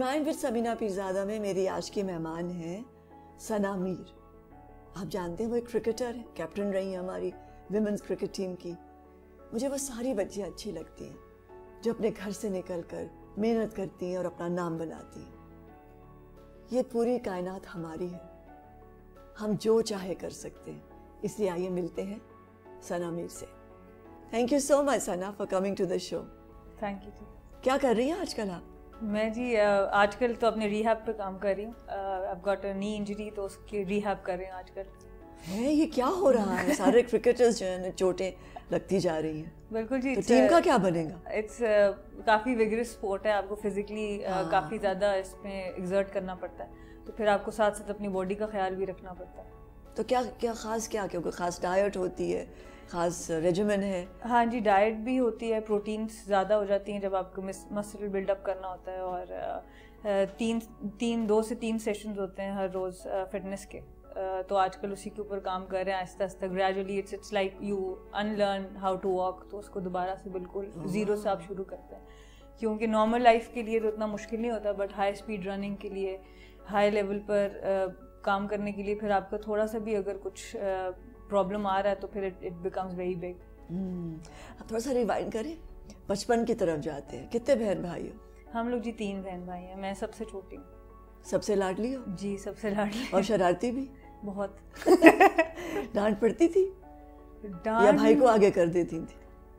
Divine with سبینہ Pirzada میں میری آج کی مہمان ہیں ثنا میر. آپ جانتے ہیں وہ ایک کرکٹر ہیں, کیپٹن رہی ہیں ہماری ویمنز کرکٹ ٹیم کی. مجھے وہ ساری بچیاں اچھی لگتی ہیں جو اپنے گھر سے نکل کر محنت کرتی ہیں اور اپنا نام بناتی ہیں. یہ پوری کائنات ہماری ہے, ہم جو چاہے کر سکتے ہیں. اس لیے آئیے ملتے ہیں ثنا میر سے. Thank you so much Sana for coming to the show. Thank you جی. کیا کر رہی ہیں آج کل آپ؟ میں جی آج کل تو اپنے ریہیب پہ کام کر رہی ہوں. I've got a knee injury تو اس کی ریہیب کر رہے ہیں آج کل. ہے یہ کیا ہو رہا ہے؟ سارے کرکٹرز جو ہیں چوٹیں لگتی جا رہی ہیں. بالکل جی. تو ٹیم کا کیا بنے گا؟ اٹس کافی ویگرس اسپورٹ ہے, آپ کو فزیکلی کافی زیادہ اس میں ایگزرٹ کرنا پڑتا ہے, تو پھر آپ کو ساتھ ساتھ اپنی باڈی کا خیال بھی رکھنا پڑتا ہے. تو کیا خاص کیا کوئی خاص ڈائٹ ہوتی ہے, خاص ریجیمن ہے؟ ہاں جی, ڈائٹ بھی ہوتی ہے, پروٹینس زیادہ ہو جاتی ہیں جب آپ کو مسل بلڈ اپ کرنا ہوتا ہے, اور 2 سے 3 سیشنز ہوتے ہیں ہر روز فٹنس کے. تو آج کل اسی کے اوپر کام کر رہے ہیں آہستہ آہستہ. Gradually it's like you in learn how to walk, تو اس کو دوبارہ سے بالکل زیرو سے آپ شروع کرتے ہیں, کیونکہ نارمل لائف کے لیے تو اتنا مشکل نہیں ہوتا, بٹ ہائی اسپیڈ رننگ کے لیے, ہائی لیول پر کام کرنے کے لیے پھر آپ کا تھوڑا سا بھی اگر کچھ پرابلم آ رہا ہے تو پھر اٹ بیکمز ویری بگ. تھوڑا سا ریوائنڈ کریں, بچپن کی طرف جاتے ہیں. کتنے بہن بھائی ہو؟ ہم لوگ جی 3 بہن بھائی ہیں, میں سب سے چھوٹی ہوں. سب سے لاڈلی ہو؟ جی سب سے لاڈلی. اور شرارتی بھی بہت. ڈانٹ پڑتی تھی یا بھائی کو آگے کر دیتی تھی؟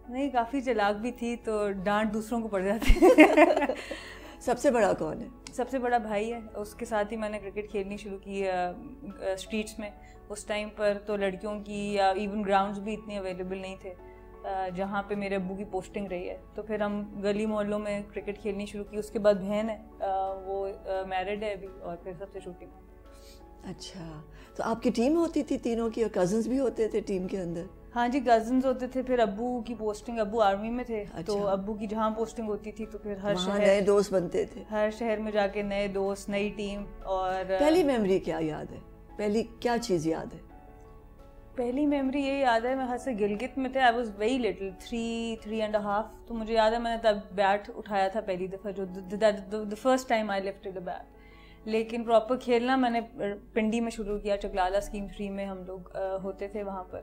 نہیں, کافی چلاک بھی تھی, تو ڈانٹ دوسروں کو پڑ جاتی. سب سے بڑا کون ہے؟ سب سے بڑا بھائی ہے, اس کے ساتھ ہی میں نے کرکٹ کھیلنی شروع کی اسٹریٹس میں. اس ٹائم پر تو لڑکیوں کی یا ایون گراؤنڈز بھی اتنے اویلیبل نہیں تھے جہاں پہ میرے ابو کی پوسٹنگ رہی ہے, تو پھر ہم گلی محلوں میں کرکٹ کھیلنی شروع کی. اس کے بعد بہن ہے, وہ میرڈ ہے ابھی, اور پھر سب سے چھوٹی. اچھا, تو آپ کی ٹیم ہوتی تھی تینوں کی, اور کزنس بھی ہوتے تھے ٹیم کے اندر؟ ہاں جی, کزنس ہوتے تھے. پھر ابو کی پوسٹنگ, ابو آرمی میں تھے, تو ابو کی جہاں پوسٹنگ ہوتی تھی تو پھر ہر شہر نئے دوست بنتے تھے, ہر شہر میں جا کے نئے دوست, نئی ٹیم. اور پہلی میموری کیا یاد ہے؟ پہلی کیا چیز یاد ہے؟ پہلی میموری یہ یاد ہے, میں ہر سے گلگت میں تھے. I was very little, 3.5. تو مجھے یاد ہے میں نے تب بیٹ اٹھایا تھا پہلی دفعہ, جو the first time I lifted a bat. لیکن پراپر کھیلنا میں نے پنڈی میں شروع کیا, چکلالہ اسکیم 3 میں ہم لوگ ہوتے تھے وہاں پر.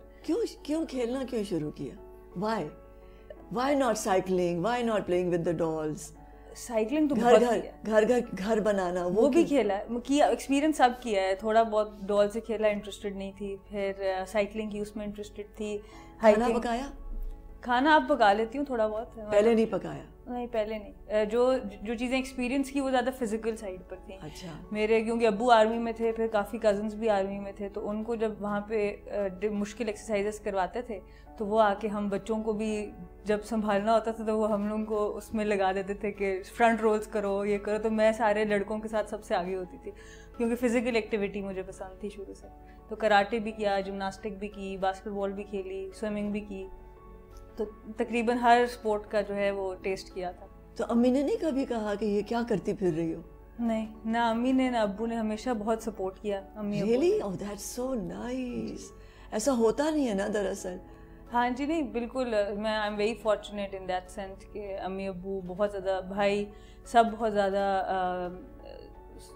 کیوں کھیلنا کیوں شروع کیا؟ Why not cycling, why not playing with the dolls? Cycling تو گھر بنانا وہ بھی کھیلا ہے, کیا ایکسپیرینس سب کیا ہے. تھوڑا بہت ڈال سے کھیلا, انٹرسٹڈ نہیں تھی. پھر سائیکلنگ کی, اس میں انٹرسٹڈ تھی. کھانا پکایا؟ کھانا آپ پکا لیتی ہوں تھوڑا بہت. پہلے نہیں پکایا؟ نہیں پہلے نہیں. جو چیزیں ایکسپیرینس کی وہ زیادہ فزیکل سائڈ پر تھیں. اچھا. میرے کیونکہ ابو آرمی میں تھے, پھر کافی کزنس بھی آرمی میں تھے, تو ان کو جب وہاں پہ مشکل ایکسرسائزز کرواتے تھے تو وہ آ کے ہم بچوں کو بھی جب سنبھالنا ہوتا تھا تو وہ ہم لوگوں کو اس میں لگا دیتے تھے کہ فرنٹ رولز کرو, یہ کرو. تو میں سارے لڑکوں کے ساتھ سب سے آگے ہوتی تھی, کیونکہ فزیکل ایکٹیویٹی مجھے پسند تھی شروع سے. تو کراٹے بھی کیا, جمناسٹک بھی کی, باسکٹ بال بھی کھیلی, سوئمنگ بھی کی, تو تقریباً ہر اسپورٹ کا جو ہے وہ ٹیسٹ کیا تھا. تو امی نے نہیں کبھی کہا کہ یہ کیا کرتی پھر رہی ہو؟ نہیں, نہ امی نے نہ ابو نے, ہمیشہ بہت سپورٹ کیا. امی really? Oh that's so nice. ایسا ہوتا نہیں ہے نا دراصل. ہاں جی, نہیں بالکل, میں I am very fortunate in that sense کہ امی ابو بہت زیادہ, بھائی سب بہت زیادہ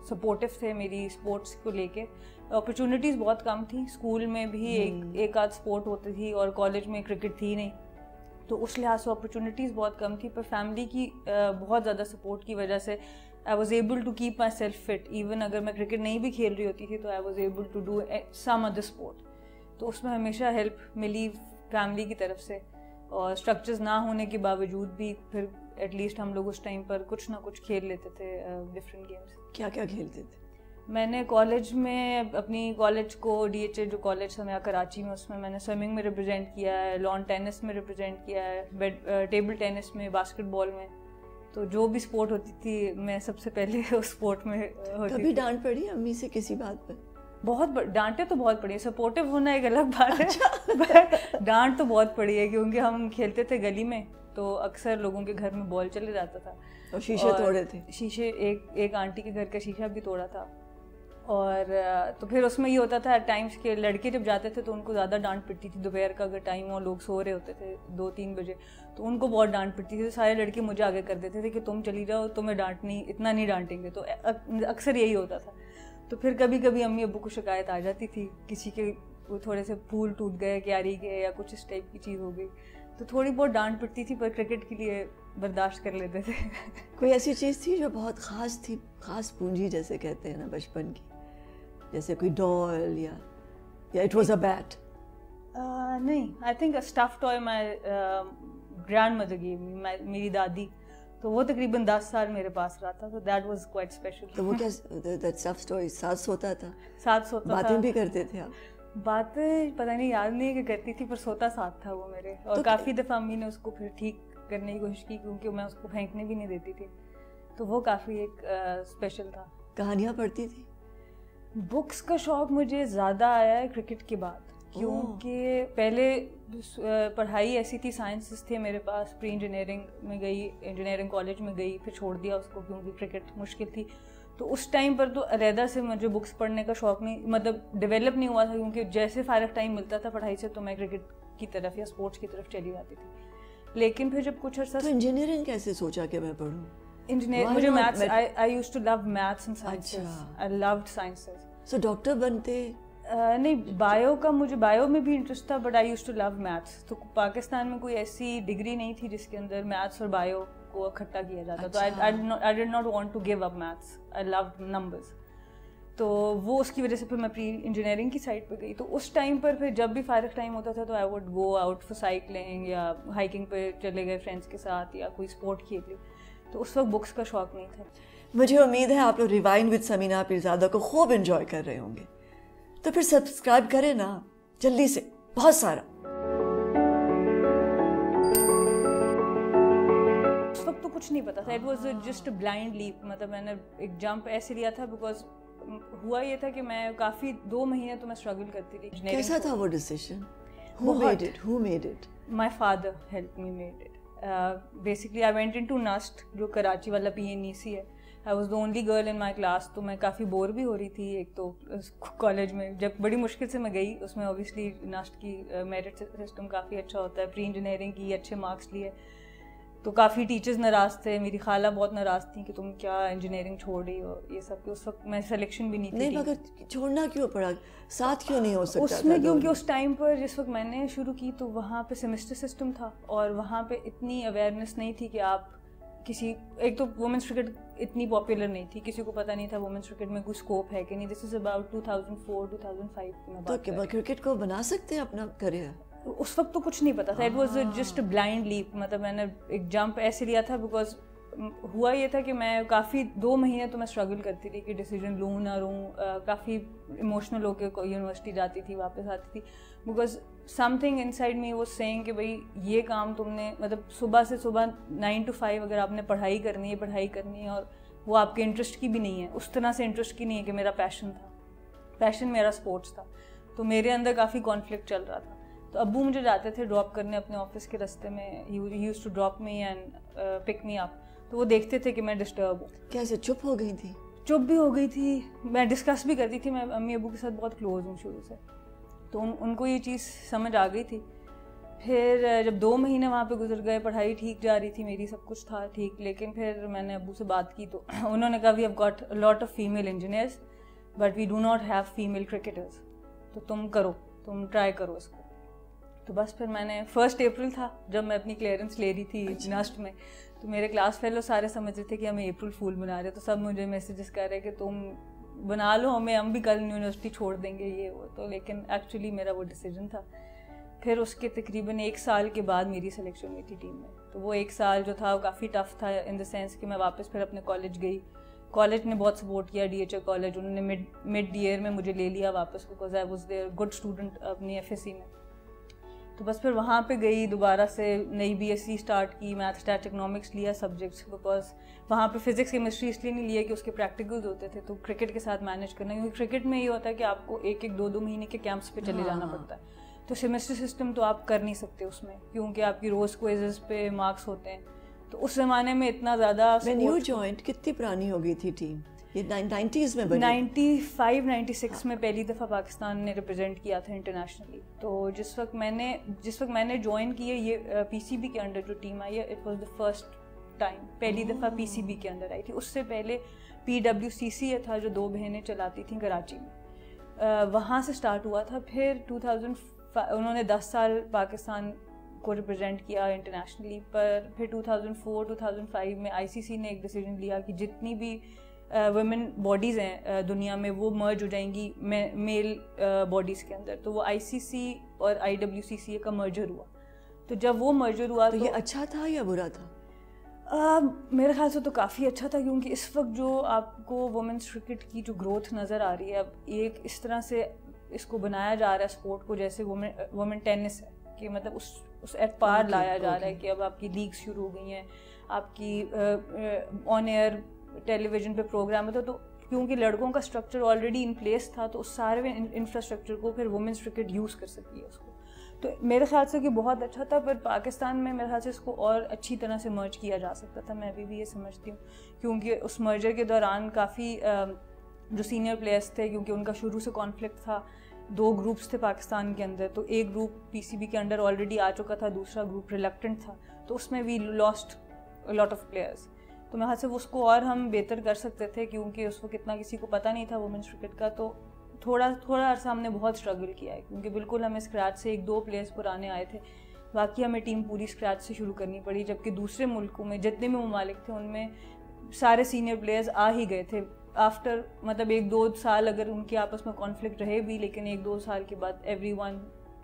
سپورٹیو تھے میری اسپورٹس کو لے کے. اپرچونیٹیز بہت کم تھیں, اسکول میں بھی ایک آدھ اسپورٹ ہوتی تھی, اور کالج میں کرکٹ تھی نہیں, تو اس لحاظ سے اپرچونیٹیز بہت کم تھی. پر فیملی کی بہت زیادہ سپورٹ کی وجہ سے I was able to keep myself fit. Even اگر میں کرکٹ نہیں بھی کھیل رہی ہوتی تھی تو I was able to do some other sport. تو اس میں ہمیشہ ہیلپ ملی فیملی کی طرف سے, اور اسٹرکچرز نہ ہونے کے باوجود بھی پھر ایٹ لیسٹ ہم لوگ اس ٹائم پر کچھ نہ کچھ کھیل لیتے تھے ڈفرینٹ گیمس. کیا کیا کھیلتے تھے؟ میں نے کالج میں اپنی کالج کو DHA جو کالج تھا میرا کراچی میں, اس میں میں نے سوئمنگ میں ریپرزینٹ کیا ہے, لان ٹینس میں ریپرزینٹ کیا ہے, ٹیبل ٹینس میں, باسکٹ بال میں. تو جو بھی اسپورٹ ہوتی تھی میں سب سے پہلے اس اسپورٹ میں ہوتی. کبھی ڈانٹ پڑی امی سے کسی بات پر؟ بہت ڈانٹے تو بہت پڑی ہے, سپورٹیو ہونا ایک الگ بات ہے, ڈانٹ تو بہت پڑی ہے, کیونکہ ہم کھیلتے تھے گلی میں تو اکثر لوگوں کے گھر میں بال چلے جاتا تھا, اور شیشے توڑے تھے. شیشے ایک آنٹی کے گھر کا شیشہ بھی توڑا تھا, اور تو پھر اس میں یہ ہوتا تھا ایٹ ٹائمس کہ لڑکے جب جاتے تھے تو ان کو زیادہ ڈانٹ پڑتی تھی. دوپہر کا اگر ٹائم ہو, لوگ سو رہے ہوتے تھے 2-3 بجے, تو ان کو بہت ڈانٹ پڑتی تھی. سارے لڑکے مجھے آگے کر دیتے تھے کہ تم چلی جاؤ, تمہیں ڈانٹ نہیں, اتنا نہیں ڈانٹیں گے. تو اکثر یہی ہوتا تھا. تو پھر کبھی کبھی امی ابو کو شکایت آ جاتی تھی, کسی کے وہ تھوڑے سے پھول ٹوٹ گئے, کیاری گئے, یا کچھ اس ٹائپ کی چیز ہو گئی, تو تھوڑی بہت ڈانٹ پڑتی تھی, پر کرکٹ کے لیے برداشت کر لیتے تھے. کوئی ایسی چیز تھی جو بہت خاص تھی, خاص پونجی جیسے کہتے ہیں نا بچپن کی, جیسے کوئی ڈال یا اٹ واز اے بیٹ؟ نہیں, I think a stuff toy my grandmother gave me, میری دادی, تو وہ تقریباً 10 سال میرے پاس رہا تھا. تو دیٹ واز کوائٹ اسپیشل. تو وہ کیا دیٹ اسٹف ٹوائے ساتھ سوتا تھا؟ ساتھ سوتا تھا. باتیں بھی کرتے تھے آپ؟ باتیں پتہ نہیں, یاد نہیں ہے کہ کرتی تھی, پر سوتا ساتھ تھا وہ میرے. اور کافی دفعہ امی نے اس کو پھر ٹھیک کرنے کی کوشش کی, کیونکہ میں اس کو پھینکنے بھی نہیں دیتی تھی. تو وہ کافی ایک اسپیشل تھا. کہانیاں پڑھتی تھی؟ بکس کا شوق مجھے زیادہ آیا ہے کرکٹ کے بعد, کیونکہ پہلے پڑھائی ایسی تھی, سائنسز تھے میرے پاس, پری انجینئرنگ میں گئی, انجینئرنگ کالج میں گئی, پھر چھوڑ دیا اس کو کیونکہ کرکٹ مشکل تھی. تو اس ٹائم پر تو علیحدہ سے مجھے بکس پڑھنے کا شوق نہیں, مطلب ڈیولپ نہیں ہوا تھا, کیونکہ جیسے فارغ ٹائم ملتا تھا پڑھائی سے تو میں کرکٹ کی طرف یا اسپورٹس کی طرف چلی جاتی تھی. لیکن پھر جب کچھ عرصہ, تو انجینئرنگ کیسے سوچا کہ میں پڑھوں؟ مجھے maths, I used to love maths and sciences, I loved sciences. So doctor بنتے؟ نہیں, بایو کا مجھے بایو میں بھی انٹرسٹ تھا, but I use to love maths. تو پاکستان میں کوئی ایسی ڈگری نہیں تھی جس کے اندر میتھس اور بایو کو اکٹھا کیا جاتا. تو I did not want to give up maths, I loved numbers. تو وہ اس کی وجہ سے پھر میں پری انجینئرنگ کی سائڈ پہ گئی. تو اس ٹائم پر پھر جب بھی فارغ ٹائم ہوتا تھا تو I would go out for cycling, یا ہائکنگ پہ چلے گئے فرینڈس کے ساتھ, یا کوئی اسپورٹ کھیل لی. تو اس وقت بکس کا شوق نہیں تھا. مجھے امید ہے آپ لوگ ریوائنڈ وتھ سمینا پیرزادہ کو خوب انجوائے کر رہے ہوں گے. تو پھر سبسکرائب کریں نا جلدی سے, بہت سارا. اس وقت تو کچھ نہیں پتا تھا, اٹ واز جسٹ بلائنڈ لیپ. مطلب میں نے ایک جمپ ایسے لیا تھا, بیکاز ہوا یہ تھا کہ میں کافی 2 مہینے تو میں اسٹرگل کرتی تھی. کیسا تھا وہ decision? Who made it? My father helped me made it. Basically I went into NUST, جو کراچی والا PNEC ہے. I was the only girl in my class. تو میں کافی بور بھی ہو رہی تھی. ایک تو کالج میں جب بڑی مشکل سے میں گئی, اس میں اوبیسلی NUST کی میرٹ سسٹم کافی اچھا ہوتا ہے, پری انجینئرنگ کی اچھے مارکس لیے, تو کافی ٹیچرز ناراض تھے. میری خالہ بہت ناراض تھیں کہ تم کیا انجینئرنگ چھوڑ رہی ہو, یہ سب. کہ اس وقت میں سلیکشن بھی نہیں تھی. نہیں, مگر چھوڑنا کیوں پڑا, ساتھ کیوں نہیں ہو سکتا اس میں؟ کیونکہ اس ٹائم پر جس وقت میں نے شروع کی تو وہاں پہ سیمسٹر سسٹم تھا, اور وہاں پہ اتنی اویئرنیس نہیں تھی کہ آپ کسی, ایک تو وومنس کرکٹ اتنی پاپولر نہیں تھی, کسی کو پتہ نہیں تھا وومنس کرکٹ میں کوئی اسکوپ ہے کہ نہیں. دس از اباؤٹ 2004-2005 کی میں بات کر رہی ہوں. تو کرکٹ کو بنا سکتے ہیں اپنا کریئر؟ اس وقت تو کچھ نہیں پتا تھا. اٹ واز جسٹ بلائنڈ لیپ. مطلب میں نے ایک جمپ ایسے لیا تھا, بیکاز ہوا یہ تھا کہ میں کافی 2 مہینے تو میں اسٹرگل کرتی تھی کہ ڈیسیجن لوں نہ لوں. کافی ایموشنل ہو کے یونیورسٹی جاتی تھی, واپس آتی تھی, because something inside me was seeing کہ بھائی یہ کام تم نے, مطلب صبح سے صبح 9 to 5 اگر آپ نے پڑھائی کرنی ہے, اور وہ آپ کے انٹرسٹ کی بھی نہیں ہے, اس طرح سے انٹرسٹ کی نہیں ہے کہ میرا پیشن تھا. پیشن میرا اسپورٹس تھا. تو میرے اندر کافی کانفلکٹ چل رہا تھا. تو ابو مجھے جاتے تھے ڈراپ کرنے اپنے آفس کے راستے میں. He used to drop me and pick me up. تو وہ دیکھتے تھے کہ میں ڈسٹرب ہوں. کیسے چپ ہو گئی تھی؟ چپ بھی ہو گئی تھی. میں ڈسکس بھی کرتی تھی, میں امی ابو کے ساتھ بہت کلوز ہوں شروع سے, تو ان کو یہ چیز سمجھ آ گئی تھی. پھر جب 2 مہینے وہاں پہ گزر گئے, پڑھائی ٹھیک جا رہی تھی میری, سب کچھ تھا ٹھیک, لیکن پھر میں نے ابو سے بات کی تو انہوں نے کہا we have got a lot of female engineers but we do not have female cricketers, تو تم کرو, تم ٹرائی کرو اس کو. تو بس پھر میں نے 1 اپریل تھا جب میں اپنی کلیئرنس لے رہی تھی NUST میں, تو میرے کلاس فیلو سارے سمجھ رہے تھے کہ ہمیں اپریل فول بنا رہے, تو سب مجھے میسیجز کر رہے کہ تم بنا لو ہمیں, ہم بھی کل یونیورسٹی چھوڑ دیں گے یہ وہ. تو لیکن ایکچولی میرا وہ ڈیسیجن تھا. پھر اس کے تقریباً 1 سال کے بعد میری سلیکشن ہوئی تھی ٹیم میں. تو وہ 1 سال جو تھا وہ کافی ٹف تھا, ان دا سینس کہ میں واپس پھر اپنے کالج گئی. کالج نے بہت سپورٹ کیا, DHA کالج, انہوں نے مڈ ایئر میں مجھے لے لیا واپس, because I was there good student اپنی FSC میں. تو بس پھر وہاں پہ گئی, دوبارہ سے نئی BSc اسٹارٹ کی, میتھ اسٹیٹ اکنامکس لیا سبجیکٹس, بیکاز وہاں پہ فزکس کیمسٹری اس لیے نہیں لیا کہ اس کے پریکٹیکلز ہوتے تھے, تو کرکٹ کے ساتھ مینیج کرنا, کیونکہ کرکٹ میں یہ ہوتا ہے کہ آپ کو 1-2 مہینے کے کیمپس پہ چلے جانا پڑتا ہے. تو سیمسٹر سسٹم تو آپ کر نہیں سکتے اس میں, کیونکہ آپ کی روز کوئزز پہ مارکس ہوتے ہیں. تو اس زمانے میں اتنا زیادہ when you joined, کتنی پرانی ہو گئی تھی ٹیم؟ یہ 90s میں بنی؟ 95-96 میں پہلی دفعہ پاکستان نے ریپرزینٹ کیا تھا انٹرنیشنلی. تو جس وقت میں نے جوائن کی ہے یہ پی سی بی کے انڈر جو ٹیم آئی ہے, it was the first time, پہلی دفعہ پی سی بی کے اندر آئی تھی. اس سے پہلے PWCC تھا جو 2 بہنیں چلاتی تھیں کراچی میں, وہاں سے سٹارٹ ہوا تھا. پھر 2005 انہوں نے 10 سال پاکستان کو ریپرزینٹ کیا انٹرنیشنلی, پر پھر 2004-2005 میں ICC نے ایک ڈیسیجن لیا کہ جتنی بھی ویمن باڈیز ہیں دنیا میں وہ مرج ہو جائیں گی میل باڈیز کے اندر. تو وہ ICC اور IWCC کا مرجر ہوا. تو جب وہ مرجر ہوا تو یہ اچھا تھا یا برا تھا؟ میرے خیال سے تو کافی اچھا تھا, کیونکہ اس وقت جو آپ کو وومنس کرکٹ کی جو گروتھ نظر آ رہی ہے, اب ایک اس طرح سے اس کو بنایا جا رہا ہے اسپورٹ کو جیسے وومن ٹینس ہے, کہ مطلب اس ایٹ پار لایا جا رہا ہے کہ اب آپ کی لیگس شروع ہو گئی ہیں, آپ کی آن ایئر ٹیلی ویژن پہ پروگرام ہوتا. تو کیونکہ لڑکوں کا اسٹرکچر آلریڈی ان پلیس تھا تو اس سارے انفراسٹرکچر کو پھر وومنس کرکٹ یوز کر سکتی ہے اس کو. تو میرے خیال سے کہ بہت اچھا تھا, پر پاکستان میں میرے خیال سے اس کو اور اچھی طرح سے مرج کیا جا سکتا تھا. میں ابھی بھی یہ سمجھتی ہوں, کیونکہ اس مرجر کے دوران کافی جو سینئر پلیئرس تھے, کیونکہ ان کا شروع سے کانفلکٹ تھا, 2 گروپس تھے پاکستان کے اندر. تو ایک گروپ PCB کے انڈر آلریڈی آ چکا تھا, دوسرا گروپ ریلکٹنٹ تھا, تو اس میں وی لاسٹ لاٹ آف پلیئرس. تو میرے خیال سے اس کو اور ہم بہتر کر سکتے تھے, کیونکہ اس وقت اتنا کسی کو پتہ نہیں تھا وومنس کرکٹ کا. تو تھوڑا عرصہ ہم نے بہت اسٹرگل کیا ہے, کیونکہ بالکل ہمیں اسکریچ سے 1-2 پلیئرس پرانے آئے تھے, باقی ہمیں ٹیم پوری اسکریچ سے شروع کرنی پڑی. جبکہ دوسرے ملکوں میں جتنے بھی ممالک تھے ان میں سارے سینئر پلیئرز آ ہی گئے تھے آفٹر, مطلب 1-2 سال اگر ان کے آپس میں کانفلکٹ رہے بھی, لیکن 1-2 سال کے بعد every one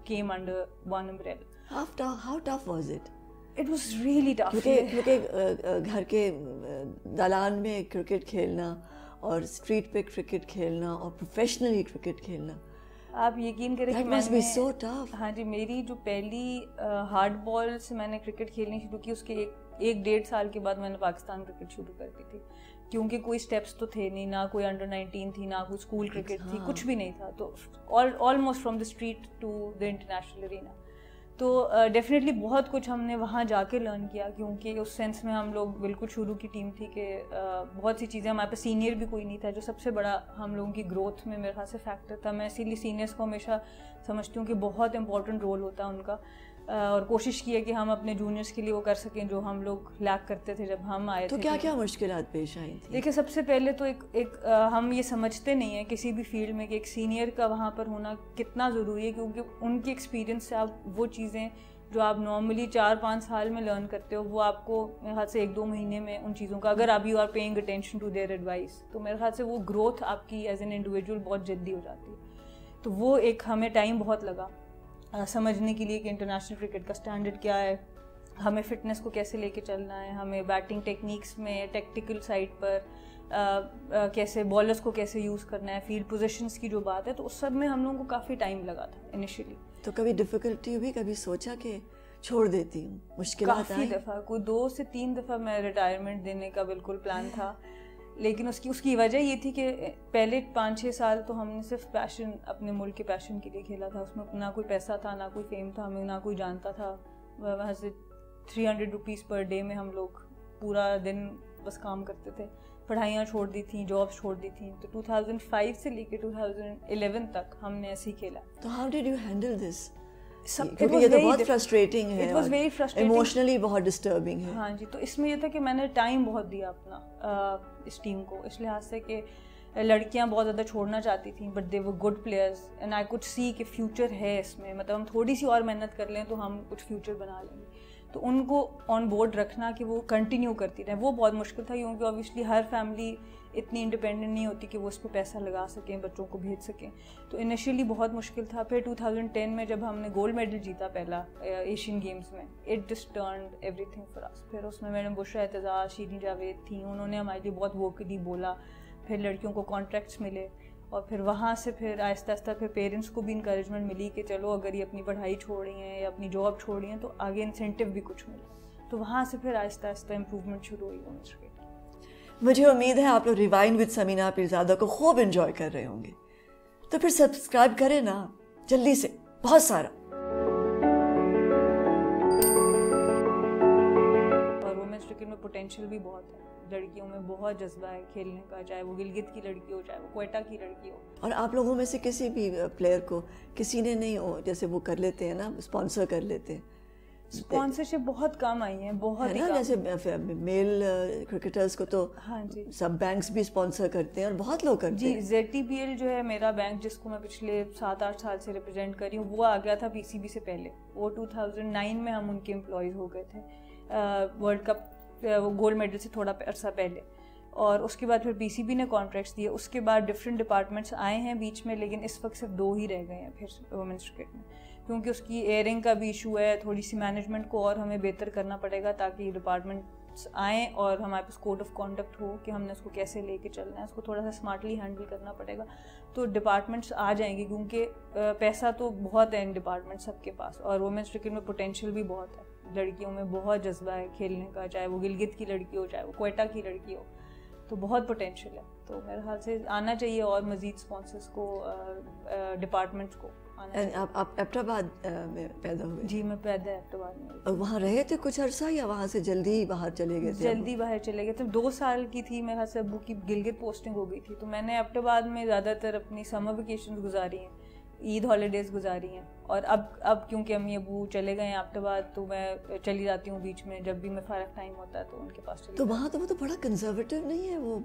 came under one umbrella. How tough was it? It was really tough. کیونکہ گھر کے دالان میں کرکٹ کھیلنا اور اسٹریٹ پہ کرکٹ کھیلنا اور پروفیشنلی کرکٹ کھیلنا, آپ یقین کریں کہ میں نے so tough. ہاں جی, میری جو پہلی ہارڈ بال سے میں نے کرکٹ کھیلنی شروع کی, اس کے 1-1.5 سال کے بعد میں نے پاکستان کرکٹ شروع کر دی تھی, کیونکہ کوئی اسٹیپس تو تھے نہیں, نہ کوئی انڈر-19 تھی, نہ کوئی اسکول کرکٹ تھی, کچھ بھی نہیں تھا. تو almost from the street to the international arena. تو ڈیفینیٹلی بہت کچھ ہم نے وہاں جا کے لرن کیا, کیونکہ اس سینس میں ہم لوگ بالکل شروع کی ٹیم تھی کہ بہت سی چیزیں, ہمارے پاس سینئر بھی کوئی نہیں تھا, جو سب سے بڑا ہم لوگوں کی گروتھ میں میرے خیال سے فیکٹر تھا. میں اسی لیے سینئرس کو ہمیشہ سمجھتی ہوں کہ بہت امپورٹنٹ رول ہوتا ہے ان کا, اور کوشش کی ہے کہ ہم اپنے جونیئرس کے لیے وہ کر سکیں جو ہم لوگ لیک کرتے تھے جب ہم آئے تھے. تو کیا کیا مشکلات پیش آئی تھیں؟ دیکھیے, سب سے پہلے تو ایک ہم یہ سمجھتے نہیں ہیں کسی بھی فیلڈ میں کہ ایک سینئر کا وہاں پر ہونا کتنا ضروری ہے, کیونکہ ان کی ایکسپیرینس سے آپ وہ چیزیں جو آپ نارملی 4-5 سال میں لرن کرتے ہو, وہ آپ کو میرے خیال سے 1-2 مہینے میں ان چیزوں کا, اگر آپ you are paying attention to their advice, تو میرے خیال سے وہ گروتھ آپ کی ایز این انڈیویجول بہت جلدی ہو جاتی ہے. تو وہ ایک ہمیں ٹائم بہت لگا سمجھنے کے لیے کہ انٹرنیشنل کرکٹ کا اسٹینڈرڈ کیا ہے, ہمیں فٹنس کو کیسے لے کے چلنا ہے, ہمیں بیٹنگ ٹیکنیکس میں ٹیکٹیکل سائڈ پر کیسے بالرس کو کیسے یوز کرنا ہے, فیلڈ پوزیشنس کی جو بات ہے, تو اس سب میں ہم لوگوں کو کافی ٹائم لگا تھا انیشیلی. تو کبھی ڈیفیکلٹی ہوئی, کبھی سوچا کہ چھوڑ دیتی ہوں, مشکلات کافی دفعہ, کوئی 2 سے 3 دفعہ میں ریٹائرمنٹ دینے کا بالکل پلان تھا, لیکن اس کی وجہ یہ تھی کہ پہلے 5-6 سال تو ہم نے صرف پیشن, اپنے ملک کے پیشن کے لیے کھیلا تھا. اس میں نہ کوئی پیسہ تھا, نہ کوئی فیم تھا, ہمیں نہ کوئی جانتا تھا. وہاں سے 300 روپیز پر ڈے میں ہم لوگ پورا دن بس کام کرتے تھے, پڑھائیاں چھوڑ دی تھیں, جابس چھوڑ دی تھیں. تو 2005 سے لے کے 2011 تک ہم نے ایسے ہی کھیلا. تو how did you handle this? کیونکہ یہ تو بہت فرسٹریٹنگ ہے, it was very frustrating, emotionally بہت ڈسٹربنگ ہے. ہاں جی, تو اس میں یہ تھا کہ میں نے ٹائم بہت دیا اپنا اس ٹیم کو, اس لحاظ سے کہ لڑکیاں بہت زیادہ چھوڑنا چاہتی تھیں, but they were good players and I could see کہ فیوچر ہے اس میں, مطلب ہم تھوڑی سی اور محنت کر لیں تو ہم کچھ فیوچر بنا لیں گے. تو ان کو آن بورڈ رکھنا کہ وہ کنٹینیو کرتی رہیں, وہ بہت مشکل تھا, کیونکہ اوبیسلی ہر فیملی اتنی انڈیپینڈنٹ نہیں ہوتی کہ وہ اس پہ پیسہ لگا سکیں, بچوں کو بھیج سکیں. تو انیشیلی بہت مشکل تھا. پھر 2010 میں جب ہم نے گولڈ میڈل جیتا پہلا ایشین گیمز میں, it just turned everything for us. پھر اس میں میڈم بشرا اعتزاز, شیرین جاوید تھیں, انہوں نے ہمارے لیے بہت ووکلی بولا. پھر لڑکیوں کو کانٹریکٹس ملے, اور پھر وہاں سے پھر آہستہ آہستہ پھر پیرنٹس کو بھی انکریجمنٹ ملی کہ چلو اگر یہ اپنی پڑھائی چھوڑ رہی ہیں یا اپنی جاب چھوڑ رہی ہیں تو آگے انسینٹیو بھی کچھ ملے. تو وہاں سے پھر آہستہ آہستہ امپروومنٹ شروع ہوئی وومنس کرکٹ. مجھے امید ہے آپ لوگ ریوائنڈ وتھ سمینا پیرزادہ کو خوب انجوائے کر رہے ہوں گے, تو پھر سبسکرائب کریں نا جلدی سے, بہت سارا. اور وومنس کرکٹ میں پوٹینشیل بھی بہت ہے. لڑکیوں میں بہت جذبہ ہے کھیلنے کا, چاہے وہ گلگت کی لڑکی ہو چاہے وہ کوئٹہ کی لڑکی ہو. اور آپ لوگوں میں سے کسی بھی پلیئر کو کسی نے نہیں جیسے وہ کر لیتے ہیں نا, اسپانسر کر لیتے ہیں, اسپانسرشپ بہت کم آئی ہیں, بہت ہی کم. جیسے میل کرکٹرز کو تو ہاں جی سب بینکس بھی اسپانسر کرتے ہیں اور بہت لوگ کرتے ہیں. جی ZTPL جو ہے میرا بینک جس کو میں پچھلے 7-8 سال سے ریپرزینٹ کر رہی ہوں, وہ آ گیا تھا PCB سے پہلے. وہ 2009 میں ہم ان کے امپلائیز ہو گئے تھے ورلڈ کپ گولڈ میڈل سے تھوڑا عرصہ پہلے, اور اس کے بعد پھر PCB نے کانٹریکٹس دیے. اس کے بعد ڈفرینٹ ڈپارٹمنٹس آئے ہیں بیچ میں, لیکن اس وقت صرف 2 ہی رہ گئے ہیں پھر وومنس کرکٹ میں, کیونکہ اس کی ایئرنگ کا بھی ایشو ہے. تھوڑی سی مینجمنٹ کو اور ہمیں بہتر کرنا پڑے گا تاکہ ڈپارٹمنٹس آئیں اور ہمارے پاس کوڈ آف کانڈکٹ ہو کہ ہم نے اس کو کیسے لے کے چلنا ہے. اس کو تھوڑا سا اسمارٹلی ہینڈل کرنا پڑے گا, تو ڈپارٹمنٹس آ جائیں گے, کیونکہ پیسہ تو بہت ہے ان ڈپارٹمنٹ سب کے پاس, اور وومنس کرکٹ میں پوٹینشیل بھی بہت ہے. لڑکیوں میں بہت جذبہ ہے کھیلنے کا, چاہے وہ گلگت کی لڑکی ہو چاہے وہ کوئٹہ کی لڑکی ہو, تو بہت پوٹینشیل ہے. تو میرے خیال سے آنا چاہیے اور مزید اسپانسرس کو, ڈپارٹمنٹس کو آنا چاہیے. آپ ایبٹ آباد میں پیدا ہوئے؟ جی میں پیدا ایبٹ آباد میں. اور وہاں رہے تھے کچھ عرصہ یا وہاں سے جلدی ہی باہر چلے گئے تھے؟ جلدی باہر چلے گئے تھے. 2 سال کی تھی میرے خیال سے ابو کی گلگت پوسٹنگ ہو گئی تھی, تو میں نے ایبٹ آباد میں زیادہ تر اپنی سمر ویکیشنز گزاری ہیں, عید ہالیڈیز گزاری ہیں. اور اب کیونکہ امی ابو چلے گئے ہیں ایبٹ آباد, تو میں چلی جاتی ہوں بیچ میں جب بھی میں فارغ ٹائم ہوتا ہے تو ان کے پاس چلی. تو وہاں تو وہ تو بڑا کنزرویٹو نہیں ہے وہ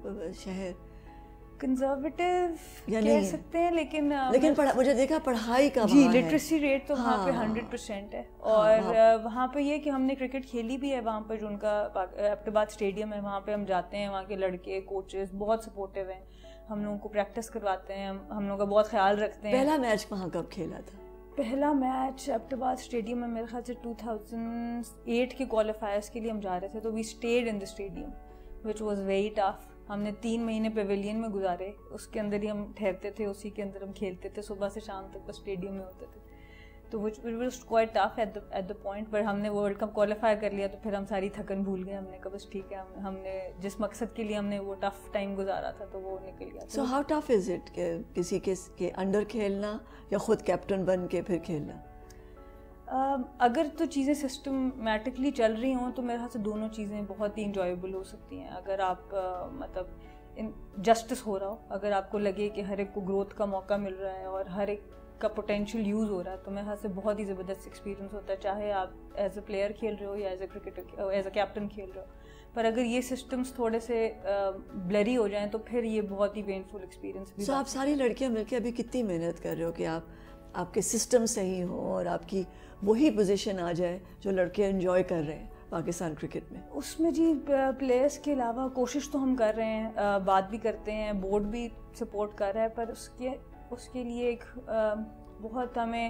شہر؟ کنزرویٹو کہہ سکتے ہیں, لیکن مجھے دیکھا پڑھائی کا جی لٹریسی ریٹ تو وہاں پہ 100% ہے. اور وہاں پہ یہ کہ ہم نے کرکٹ کھیلی بھی ہے وہاں پہ, جو ان کا ایبٹ آباد اسٹیڈیم ہے وہاں پہ ہم جاتے ہیں. وہاں کے لڑکے کوچز بہت سپورٹیو ہیں, ہم لوگوں کو پریکٹس کرواتے ہیں, ہم لوگوں کا بہت خیال رکھتے ہیں. پہلا میچ وہاں کب کھیلا تھا؟ پہلا میچ ایبٹ آباد اسٹیڈیم میں میرے خیال سے 2008 کے کوالیفائرس کے لیے ہم جا رہے تھے, تو we stayed in the stadium which was very tough. ہم نے 3 مہینے پیویلین میں گزارے, اس کے اندر ہی ہم ٹھہرتے تھے, اسی کے اندر ہم کھیلتے تھے, صبح سے شام تک بس اسٹیڈیم میں ہوتے تھے. تو which was quite tough at the point, پر ہم نے ورلڈ کپ کوالیفائی کر لیا, تو پھر ہم ساری تھکن بھول گئے. ہم نے کہا بس ٹھیک ہے, ہم نے جس مقصد کے لیے ہم نے وہ ٹف ٹائم گزارا تھا تو وہ نکل گیا. So how tough is it کہ کسی کے انڈر کھیلنا یا خود کیپٹن بن کے پھر کھیلنا؟ اگر تو چیزیں سسٹمیٹکلی چل رہی ہوں تو میرے خیال سے دونوں چیزیں بہت ہی انجوائیبل ہو سکتی ہیں. اگر آپ مطلب جسٹس ہو رہا ہو, اگر آپ کو لگے کہ ہر ایک کو گروتھ کا موقع مل رہا ہے اور ہر ایک کا پوٹینشیل یوز ہو رہا ہے, تو میرے خیال سے بہت ہی زبردست ایکسپیرینس ہوتا ہے, چاہے آپ ایز اے پلیئر کھیل رہے ہو یا as a cricketer as a captain کھیل رہے ہو. پر اگر یہ سسٹمس تھوڑے سے بلری ہو جائیں تو پھر یہ بہت ہی پینفل ایکسپیرینس بھی. سو آپ ساری لڑکیاں مل کے ابھی کتنی محنت کر رہے ہو کہ آپ کے سسٹم صحیح ہوں اور آپ کی وہی پوزیشن آ جائے جو لڑکے انجوائے کر رہے ہیں پاکستان کرکٹ میں؟ اس میں جی پلیئرس کے علاوہ کوشش تو ہم کر رہے ہیں, بات بھی کرتے ہیں, بورڈ بھی سپورٹ کر رہا ہے, پر اس کے لیے ایک بہت ہمیں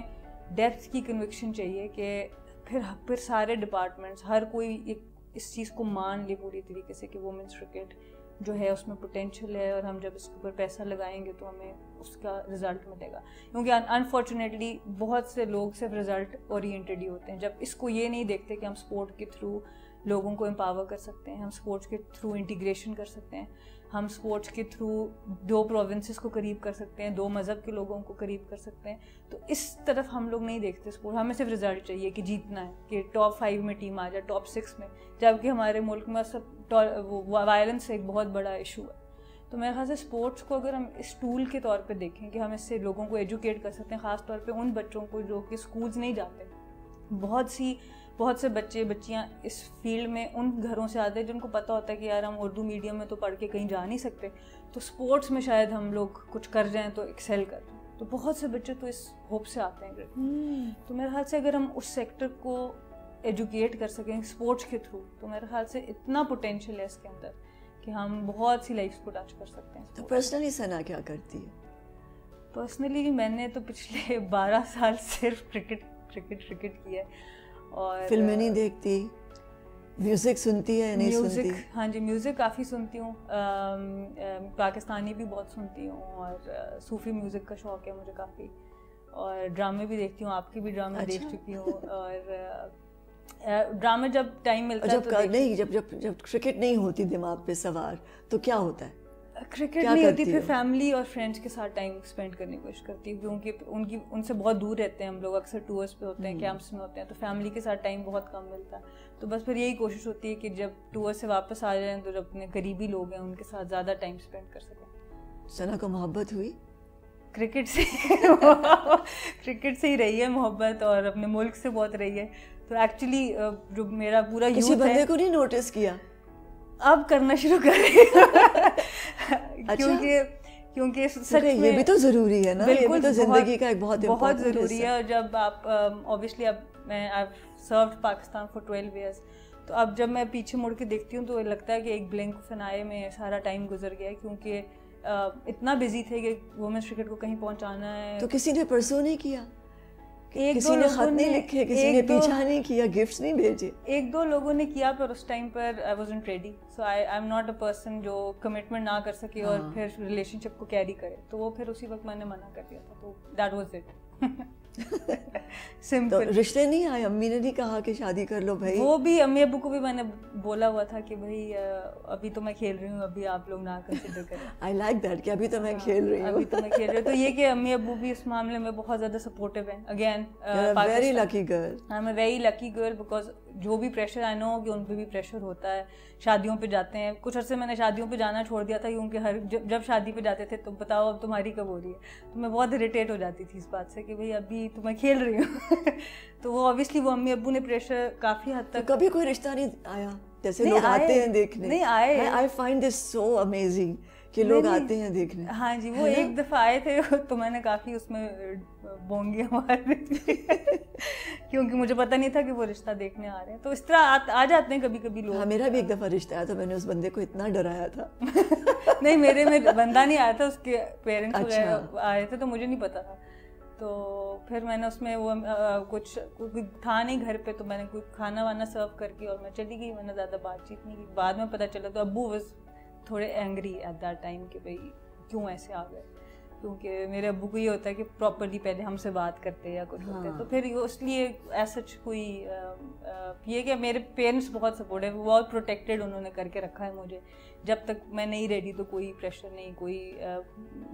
ڈیپتھ کی کنوکشن چاہیے کہ پھر سارے ڈپارٹمنٹس ہر کوئی اس چیز کو مان لے پوری طریقے سے کہ وومنس کرکٹ جو ہے اس میں پوٹینشیل ہے, اور ہم جب اس کے اوپر پیسہ لگائیں گے تو ہمیں اس کا رزلٹ ملے گا. کیونکہ انفارچونیٹلی بہت سے لوگ صرف رزلٹ اورینٹڈ ہی ہوتے ہیں, جب اس کو یہ نہیں دیکھتے کہ ہم سپورٹ کے تھرو لوگوں کو امپاور کر سکتے ہیں, ہم سپورٹس کے تھرو انٹیگریشن کر سکتے ہیں, ہم سپورٹس کے تھرو 2 پروونسز کو قریب کر سکتے ہیں, 2 مذہب کے لوگوں کو قریب کر سکتے ہیں. تو اس طرف ہم لوگ نہیں دیکھتے سپورٹ, ہمیں صرف رزلٹ چاہیے کہ جیتنا ہے, کہ ٹاپ 5 میں ٹیم آ جائے, ٹاپ 6 میں, جبکہ ہمارے ملک میں سب وائلنس ایک بہت بڑا ایشو ہے. تو میرے خیال سے اسپورٹس کو اگر ہم اس ٹول کے طور پہ دیکھیں کہ ہم اس سے لوگوں کو ایجوکیٹ کر سکتے ہیں, خاص طور پہ ان بچوں کو جو کہ اسکولز نہیں جاتے. بہت سے بچے بچیاں اس فیلڈ میں ان گھروں سے آتے ہیں جن کو پتہ ہوتا ہے کہ یار ہم اردو میڈیم میں تو پڑھ کے کہیں جا نہیں سکتے, تو اسپورٹس میں شاید ہم لوگ کچھ کر جائیں تو ایکسیل کر جائیں. تو بہت سے بچے تو اس ہوپ سے آتے ہیں. تو میرے خیال سے اگر ہم اس سیکٹر کو ایجوکیٹ کر سکیں اسپورٹس کے تھرو, تو میرے خیال سے اتنا پوٹینشیل ہے اس کے اندر کہ ہم بہت سی لائفس کو ٹچ کر سکتے ہیں. تو پرسنلی ثنا کیا کرتی ہے؟ پرسنلی میں نے تو پچھلے 12 سال صرف کرکٹ کیا ہے. اور فلمیں نہیں دیکھتی, میوزک سنتی ہے نہیں سنتی؟ ہاں جی میوزک کافی سنتی ہوں, پاکستانی بھی بہت سنتی ہوں, اور صوفی میوزک کا شوق ہے مجھے کافی, اور ڈرامے بھی دیکھتی ہوں, آپ کے بھی ڈرامے دیکھ چکی ہوں. اور ڈرامے جب ٹائم ملتا ہے جب کرکٹ نہیں ہوتی دماغ پہ سوار تو کیا ہوتا ہے؟ کرکٹ نہیں ہوتی پھر فیملی اور فرینڈس کے ساتھ ٹائم اسپینڈ کرنے کی کوشش کرتی ہوں کیونکہ ان سے بہت دور رہتے ہیں ہم لوگ, اکثر ٹورس پہ ہوتے ہیں, کیمپس میں ہوتے ہیں, تو فیملی کے ساتھ ٹائم بہت کم ملتا ہے. تو بس پھر یہی کوشش ہوتی ہے کہ جب ٹور سے واپس آ جائیں تو جب اپنے قریبی لوگ ہیں ان کے ساتھ زیادہ ٹائم اسپینڈ کر سکیں. ثنا کو محبت ہوئی کرکٹ سے؟ کرکٹ سے ہی رہی ہے محبت, اور اپنے ملک سے بہت رہی ہے. تو ایکچولی جو میرا پورا یوتھ ہے, کسی بندے کو نہیں نوٹس کیا؟ اب کرنا شروع کر رہی کیونکہ سچ میں یہ بھی تو ضروری ہے نا, یہ بھی تو زندگی کا ایک بہت ضروری ہے. اور جب آپ اوبیسلی اب میں سروڈ پاکستان فار 12 ایئرس, تو اب جب میں پیچھے مڑ کے دیکھتی ہوں تو لگتا ہے کہ ایک بلنک آف این آئی میں سارا ٹائم گزر گیا ہے, کیونکہ اتنا بزی تھے کہ وومنس کرکٹ کو کہیں پہنچانا ہے. تو کسی نے پرسو نہیں کیا, کسی نے خط نہیں لکھے, کسی نے پیچھا نہیں کیا, گفٹس نہیں بھیجے؟ ایک دو لوگوں نے کیا, پر اس ٹائم پر I wasn't ready. So I am not a person جو کمٹمنٹ نہ کر سکے اور پھر ریلیشن شپ کو کیری کرے. تو وہ پھر اسی وقت میں نے منع کر دیا تھا. تو دیٹ واز اٹ. سمپل. رشتے نہیں آئے؟ امی نے نہیں کہا کہ شادی کر لو بھائی؟ وہ بھی امی ابو کو بھی میں نے بولا ہوا تھا کہ بھائی ابھی تو میں کھیل رہی ہوں, ابھی آپ لوگ نہ کنسیڈر کریں. آئی لائک دیٹ کہ ابھی تو میں کھیل رہی ہوں, ابھی تو میں کھیل رہی ہوں. تو یہ کہ امی ابو بھی اس معاملے میں بہت زیادہ سپورٹیو ہیں. Again very lucky girl, I am a very lucky girl, because جو بھی پریشر آئی نو کہ ان پہ بھی پریشر ہوتا ہے. شادیوں پہ جاتے ہیں, کچھ عرصے میں نے شادیوں پہ جانا چھوڑ دیا تھا, کیونکہ جب شادی پہ جاتے تھے تو بتاؤ اب تمہاری کب ہو رہی ہے, تو میں بہت اریٹیٹ ہو جاتی تھی اس بات سے کہ بھائی ابھی تو میں کھیل رہی ہوں. تو وہ اوبیسلی وہ امی ابو نے پریشر کافی حد تک. کبھی کوئی رشتہ نہیں آیا جیسے لوگ آتے ہیں دیکھنے؟ نہیں آئے. I find this so amazing کہ لوگ آتے ہیں دیکھنے. ہاں جی, وہ ایک دفعہ آئے تھے تو میں نے کافی اس میں بونگیاں مار دی, کیونکہ مجھے پتہ نہیں تھا کہ وہ رشتہ دیکھنے آ رہے ہیں. تو اس طرح آ جاتے ہیں کبھی کبھی لوگ. ہاں, میرا بھی ایک دفعہ رشتہ آیا تو میں نے اس بندے کو اتنا ڈرایا تھا. نہیں, میرے میں بندہ نہیں آیا تھا, اس کے پیرنٹس آئے تھے, تو مجھے نہیں پتا تھا. تو پھر میں نے اس میں وہ کچھ تھا نہیں گھر پہ, تو میں نے کوئی کھانا وانا سرو کر کے اور میں چلی گئی. میں نے زیادہ بات چیت نہیں کی. بعد میں پتہ چلا تو ابو واز تھوڑے اینگری ایٹ دیٹ ٹائم کہ بھائی کیوں ایسے آ گئے, کیونکہ میرے ابو کو یہ ہوتا ہے کہ پراپرلی پہلے ہم سے بات کرتے یا کچھ ہوتے. تو پھر اس لیے ایسا کوئی یہ کہ میرے پیرنٹس بہت سپورٹیو, بہت پروٹیکٹیڈ انہوں نے کر کے رکھا ہے مجھے. جب تک میں نہیں ریڈی تو کوئی پریشر نہیں, کوئی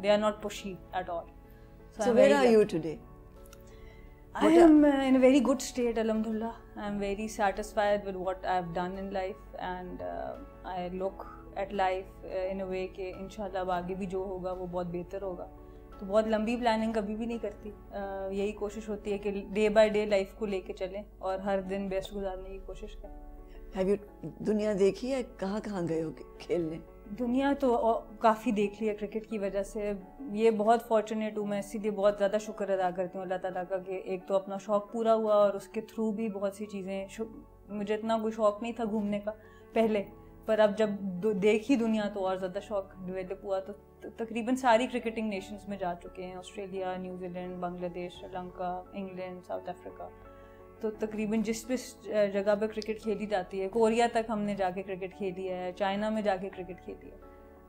they are not pushy at all. So where are you today? I am in a very good state, alhamdulillah. I am very satisfied with what I have done in life, and I look at life in a way کہ انشاءاللہ اب آگے بھی جو ہوگا وہ بہت بہتر ہوگا. تو بہت لمبی پلاننگ کبھی بھی نہیں کرتی, یہی کوشش ہوتی ہے کہ ڈے بائی ڈے لائف کو لے کے چلیں اور ہر دن بیسٹ گزارنے کی کوشش کریں. Have you دنیا دیکھی ہے؟ کہاں کہاں گئے ہو کھیلنے؟ دنیا تو کافی دیکھ لی ہے کرکٹ کی وجہ سے. یہ بہت فارچونیٹ ہوں میں, اسی لیے بہت زیادہ شکر ادا کرتی ہوں اللہ تعالیٰ کا کہ ایک تو اپنا شوق پورا ہوا اور اس کے تھرو بھی بہت سی چیزیں. مجھے اتنا کوئی شوق نہیں تھا گھومنے کا پہلے, پر اب جب دیکھی دنیا تو اور زیادہ شوق ڈیولپ ہوا. تو تقریباً ساری کرکٹنگ نیشنز میں جا چکے ہیں, آسٹریلیا, نیوزی لینڈ, بنگلہ دیش, Sri Lanka, England, South Africa. تو تقریباً جس بھی جگہ پہ کرکٹ کھیلی جاتی ہے, کوریا تک ہم نے جا کے کرکٹ کھیلی ہے, چائنا میں جا کے کرکٹ کھیلی ہے.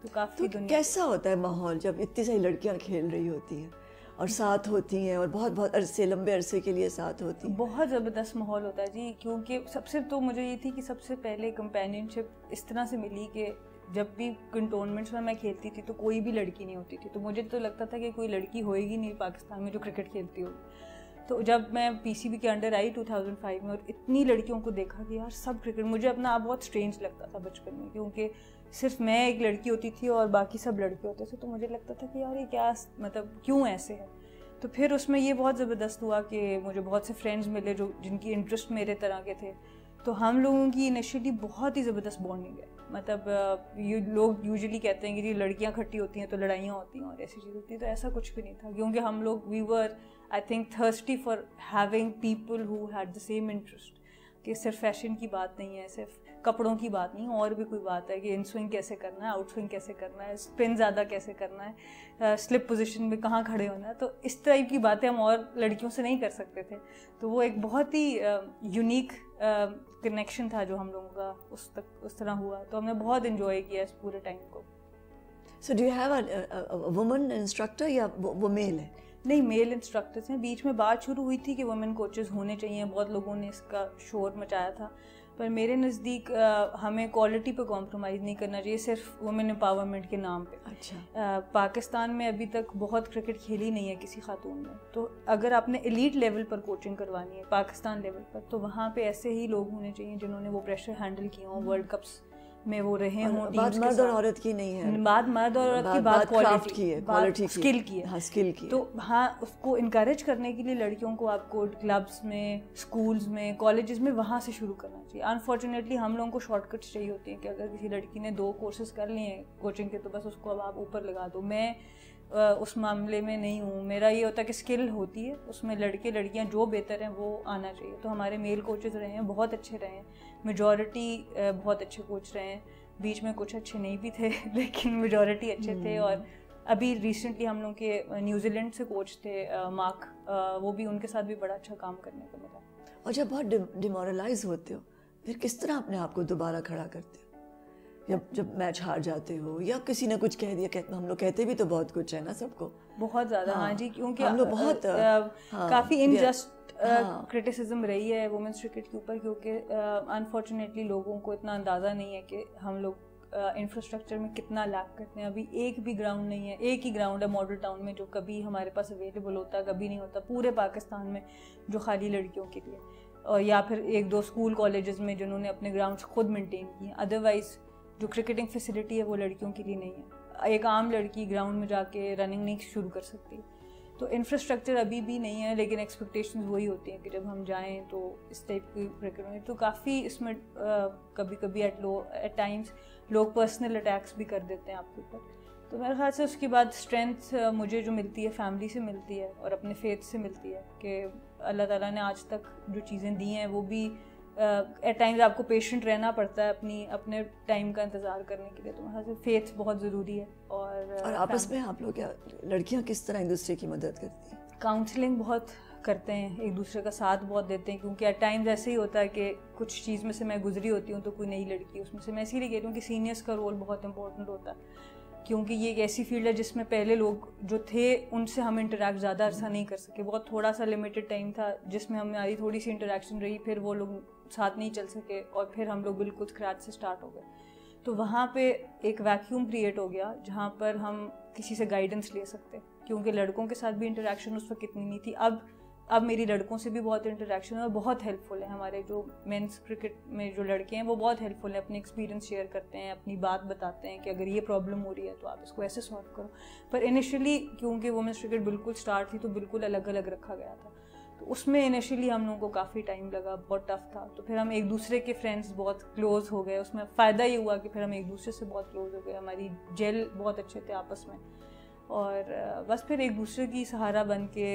تو کافی دنیا. کیسا ہوتا ہے ماحول جب اتنی ساری لڑکیاں کھیل رہی ہوتی ہیں اور ساتھ ہوتی ہیں اور بہت بہت عرصے, لمبے عرصے کے لیے ساتھ ہوتی ہیں؟ بہت زبردست ماحول ہوتا ہے جی, کیونکہ سب سے تو مجھے یہ تھی کہ سب سے پہلے کمپینین شپ اس طرح سے ملی کہ جب بھی کنٹونمنٹس میں کھیلتی تھی تو کوئی بھی لڑکی نہیں ہوتی تھی. تو مجھے تو لگتا تھا کہ کوئی لڑکی ہوئے گی نہیں پاکستان میں جو کرکٹ کھیلتی ہوگی. تو جب میں پی سی بی کے انڈر آئی 2005 میں اور اتنی لڑکیوں کو دیکھا کہ یار سب کرکٹ, مجھے اپنا آپ بہت اسٹرینج لگتا تھا بچپن میں, کیونکہ صرف میں ایک لڑکی ہوتی تھی اور باقی سب لڑکے ہوتے تھے. تو مجھے لگتا تھا کہ یار یہ کیا مطلب کیوں ایسے ہے. تو پھر اس میں یہ بہت زبردست ہوا کہ مجھے بہت سے فرینڈز ملے جو جن کی انٹرسٹ میرے طرح کے تھے. تو ہم لوگوں کی انیشیلی بہت ہی زبردست بانڈنگ ہے. مطلب یہ لوگ یوزلی کہتے ہیں کہ جی لڑکیاں کھٹی ہوتی ہیں تو لڑائیاں ہوتی ہیں اور ایسی چیز ہوتی ہے, تو ایسا کچھ بھی نہیں تھا, کیونکہ ہم لوگ we were I think thirsty for having people who had the same interest. کہ صرف فیشن کی بات نہیں ہے, صرف کپڑوں کی بات نہیں, اور بھی کوئی بات ہے کہ ان سوئنگ کیسے کرنا ہے, آؤٹ سوئنگ کیسے کرنا ہے, اسپن زیادہ کیسے کرنا ہے, سلپ پوزیشن میں کہاں کھڑے ہونا ہے. تو اس ٹائپ کی باتیں ہم اور لڑکیوں سے نہیں کر سکتے تھے. تو وہ ایک بہت ہی یونیک کنیکشن تھا جو ہم لوگوں کا اس طرح ہوا. تو ہم نے بہت انجوائے کیا اس پورے ٹائم کو. So do you have a woman instructor یا وہ میل ہے؟ نہیں, میل انسٹرکٹرس ہیں. بیچ میں بات شروع ہوئی تھی کہ وومن کوچز ہونے چاہیے, بہت لوگوں نے اس کا شور مچایا تھا, پر میرے نزدیک ہمیں کوالٹی پہ کمپرومائز نہیں کرنا چاہیے صرف وومن امپاورمنٹ کے نام پہ. اچھا. پاکستان میں ابھی تک بہت کرکٹ کھیلی نہیں ہے کسی خاتون نے, تو اگر آپ نے ایلیٹ لیول پر کوچنگ کروانی ہے پاکستان لیول پر, تو وہاں پہ ایسے ہی لوگ ہونے چاہیے جنہوں نے وہ پریشر ہینڈل کیا ہوں, ورلڈ کپس میں وہ رہے ہوں. بات مرد اور عورت کی نہیں ہے, بات مرد اور عورت کی, بات کوالٹی کی ہے, کوالٹی کی, اسکل کی ہے. ہاں اسکل کی. تو ہاں اس کو انکریج کرنے کے لیے لڑکیوں کو آپ کو کلبس میں, اسکولز میں, کالجز میں وہاں سے شروع کرنا چاہیے. انفارچونیٹلی ہم لوگوں کو شارٹ کٹس چاہیے ہوتی ہیں کہ اگر کسی لڑکی نے 2 کورسز کر لیے ہیں کوچنگ کے تو بس اس کو اب آپ اوپر لگا دو. میں اس معاملے میں نہیں ہوں. میرا یہ ہوتا ہے کہ اسکل ہوتی ہے, اس میں لڑکے لڑکیاں جو بہتر ہیں وہ آنا چاہیے. تو ہمارے میل کوچز رہے ہیں, بہت اچھے رہے ہیں, میجورٹی بہت اچھے کوچ رہے ہیں. بیچ میں کچھ اچھے نہیں بھی تھے لیکن میجورٹی اچھے تھے. اور ابھی ریسنٹلی ہم لوگ کے نیوزی لینڈ سے کوچ تھے مارک, وہ بھی ان کے ساتھ بھی بڑا اچھا کام کرنے کو ملا. اور جب بہت ڈیمورلائز ہوتے ہو پھر کس طرح اپنے آپ کو دوبارہ کھڑا کرتے ہو جب میچ ہار جاتے ہو یا کسی نے کچھ کہہ دیا؟ ہم لوگ کہتے بھی تو بہت کچھ ہے نا سب کو, بہت زیادہ. ہاں جی, کیونکہ ہم لوگ بہت کافی انجسٹ کرٹیسزم رہی ہے وومنس کرکٹ کے اوپر, کیونکہ انفارچونیٹلی لوگوں کو اتنا اندازہ نہیں ہے کہ ہم لوگ انفراسٹرکچر میں کتنا لیک کرتے ہیں. ابھی ایک بھی گراؤنڈ نہیں ہے, ایک ہی گراؤنڈ ہے ماڈل ٹاؤن میں جو کبھی ہمارے پاس اویلیبل ہوتا ہے, کبھی نہیں ہوتا پورے پاکستان میں, جو خالی لڑکیوں کے لیے, اور یا پھر 1-2 اسکول کالجز میں جنہوں نے اپنے گراؤنڈس خود مینٹین کیے. ادروائز جو کرکٹنگ فیسلٹی ہے وہ لڑکیوں کے لیے نہیں ہے. ایک عام لڑکی گراؤنڈ میں جا کے رننگ نہیں شروع کر سکتی. تو انفراسٹرکچر ابھی بھی نہیں ہے, لیکن ایکسپیکٹیشنز وہی ہوتی ہیں کہ جب ہم جائیں تو اس ٹائپ کی کرکٹ میں. تو کافی اس میں کبھی کبھی ایٹ ٹائمس لوگ پرسنل اٹیکس بھی کر دیتے ہیں آپ کے اوپر. تو میرے خیال سے اس کے بعد اسٹرینتھ مجھے جو ملتی ہے فیملی سے ملتی ہے اور اپنے فیتھ سے ملتی ہے کہ اللہ تعالیٰ نے آج تک جو چیزیں دی ہیں وہ بھی ایٹ ٹائمز آپ کو پیشنٹ رہنا پڑتا ہے اپنے ٹائم کا انتظار کرنے کے لیے. تو میرے خیال سے فیتھ بہت ضروری ہے. اور آپس میں آپ لوگ لڑکیاں کس طرح ایک دوسرے کی مدد کرتی ہیں؟ کاؤنسلنگ بہت کرتے ہیں, ایک دوسرے کا ساتھ بہت دیتے ہیں, کیونکہ ایٹ ٹائمز ایسے ہی ہوتا ہے کہ کچھ چیز میں سے میں گزری ہوتی ہوں تو کوئی نئی لڑکی اس میں سے, میں اسی لیے کہتی ہوں کہ سینئرس کا رول بہت امپورٹنٹ ہوتا ہے, کیونکہ یہ ایک ایسی فیلڈ ہے جس میں پہلے لوگ جو تھے ان سے ہم انٹریکٹ زیادہ عرصہ نہیں کر سکے. بہت تھوڑا سا لمیٹڈ ٹائم تھا جس میں ہماری تھوڑی سی انٹریکشن رہی, پھر وہ لوگ ساتھ نہیں چل سکے اور پھر ہم لوگ بالکل اسکریچ سے اسٹارٹ ہو گئے. تو وہاں پہ ایک ویکیوم کریٹ ہو گیا جہاں پر ہم کسی سے گائیڈنس لے سکتے, کیونکہ لڑکوں کے ساتھ بھی انٹریکشن اس وقت اتنی نہیں تھی. اب میری لڑکوں سے بھی بہت انٹریکشن ہے اور بہت ہیلپ فل ہے. ہمارے جو مینس کرکٹ میں جو لڑکے ہیں وہ بہت ہیلپ فل ہیں, اپنے ایکسپیرینس شیئر کرتے ہیں, اپنی بات بتاتے ہیں کہ اگر یہ پرابلم ہو رہی ہے تو آپ اس کو ایسے سالو کرو. پر انیشلی کیونکہ وومنس کرکٹ بالکل اسٹارٹ تھی تو بالکل الگ الگ رکھا گیا تھا, تو اس میں انیشلی ہم لوگوں کو کافی ٹائم لگا, بہت ٹف تھا. تو پھر ہم ایک دوسرے کے فرینڈس بہت کلوز ہو گئے. اس میں فائدہ یہ ہوا کہ پھر ہم ایک دوسرے سے بہت کلوز ہو گئے, ہماری جیل بہت اچھے تھے آپس میں, اور بس پھر ایک دوسرے کی سہارا بن کے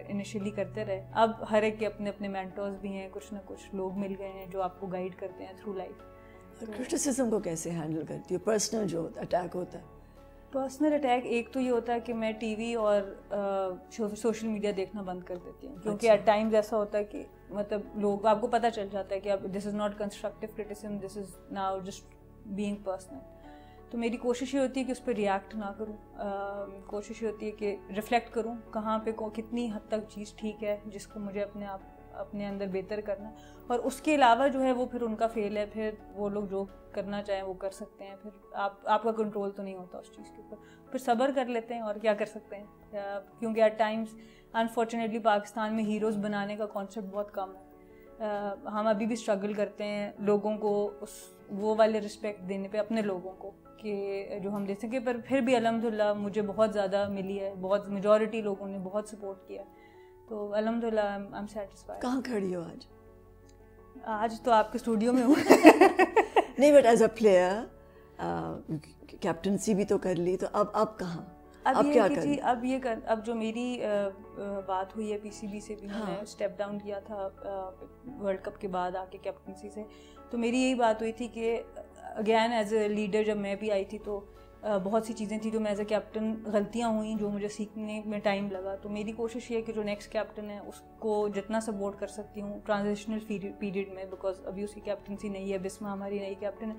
انیشلی کرتے رہے. اب ہر ایک کے اپنے اپنے مینٹورز بھی ہیں, کچھ نہ کچھ لوگ مل گئے ہیں جو آپ کو گائیڈ کرتے ہیں تھرو لائف. کرٹیسزم کو کیسے ہینڈل کرتی ہو؟ پرسنل جو اٹیک ہوتا ہے, پرسنل اٹیک ایک تو یہ ہوتا ہے کہ میں ٹی وی اور سوشل میڈیا دیکھنا بند کر دیتی ہوں, کیونکہ ایٹ ٹائمز ایسا ہوتا ہے کہ مطلب لوگ آپ کو پتہ چل جاتا ہے کہ اب this is not constructive criticism, this is now just being personal. تو میری کوشش یہ ہوتی ہے کہ اس پہ ریئیکٹ نہ کروں, کوشش یہ ہوتی ہے کہ ریفلیکٹ کروں کہاں پہ کتنی حد تک چیز ٹھیک ہے جس کو مجھے اپنے اندر بہتر کرنا ہے, اور اس کے علاوہ جو ہے وہ پھر ان کا فیل ہے, پھر وہ لوگ جو کرنا چاہیں وہ کر سکتے ہیں, پھر آپ کا کنٹرول تو نہیں ہوتا اس چیز کے اوپر, پھر صبر کر لیتے ہیں اور کیا کر سکتے ہیں. کیونکہ ایٹ ٹائمس انفارچونیٹلی پاکستان میں ہیروز بنانے کا کانسیپٹ بہت کم ہے. ہم ابھی بھی اسٹرگل کرتے ہیں لوگوں کو وہ والے رسپیکٹ دینے پہ, اپنے لوگوں کو کہ جو ہم دے سکیں. پر پھر بھی الحمدللہ مجھے بہت زیادہ ملی ہے, بہت میجورٹی لوگوں نے بہت سپورٹ کیا, تو الحمدللہ آئی ایم سیٹسفائڈ. کہاں کھڑی ہو آج؟ آج تو آپ کے اسٹوڈیو میں ہوں. نہیں, but as a player captaincy بھی تو کر لی, تو اب کہاں, اب کیا کریں؟ اب جو میری بات ہوئی ہے پی سی بی سے بھی, میں نے اسٹیپ ڈاؤن کیا تھا ورلڈ کپ کے بعد آ کے کیپٹنسی سے, تو میری یہی بات ہوئی تھی کہ اگین ایز اے لیڈر جب میں بھی آئی تھی تو بہت سی چیزیں تھیں جو میں ایز اے کیپٹن غلطیاں ہوئیں جو مجھے سیکھنے میں ٹائم لگا. تو میری کوشش یہ ہے کہ جو نیکسٹ کیپٹن ہے اس کو جتنا سپورٹ کر سکتی ہوں ٹرانزیشنل پیریڈ میں, بیکاز ابھی اس کی کیپٹنسی نہیں ہے, بسما ہماری نئی کیپٹن ہے,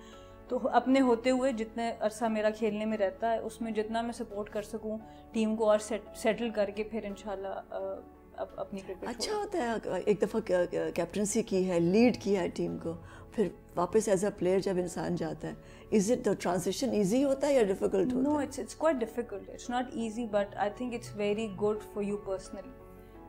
تو اپنے ہوتے ہوئے جتنے عرصہ میرا کھیلنے میں رہتا ہے اس میں جتنا میں سپورٹ کر سکوں ٹیم کو اور سیٹل کر کے پھر انشاءاللہ اپنی کرکٹ. اچھا ہوتا ہے ایک دفعہ کیپٹنسی کی ہے, لیڈ کیا ہے ٹیم کو, پھر واپس ایز اے پلیئر جب انسان جاتا ہے, is it the transition easy ہوتا ہے یا ڈیفیکلٹ ہوتا ہے؟ No, it's quite difficult. It's not easy, but I think it's very good for you personally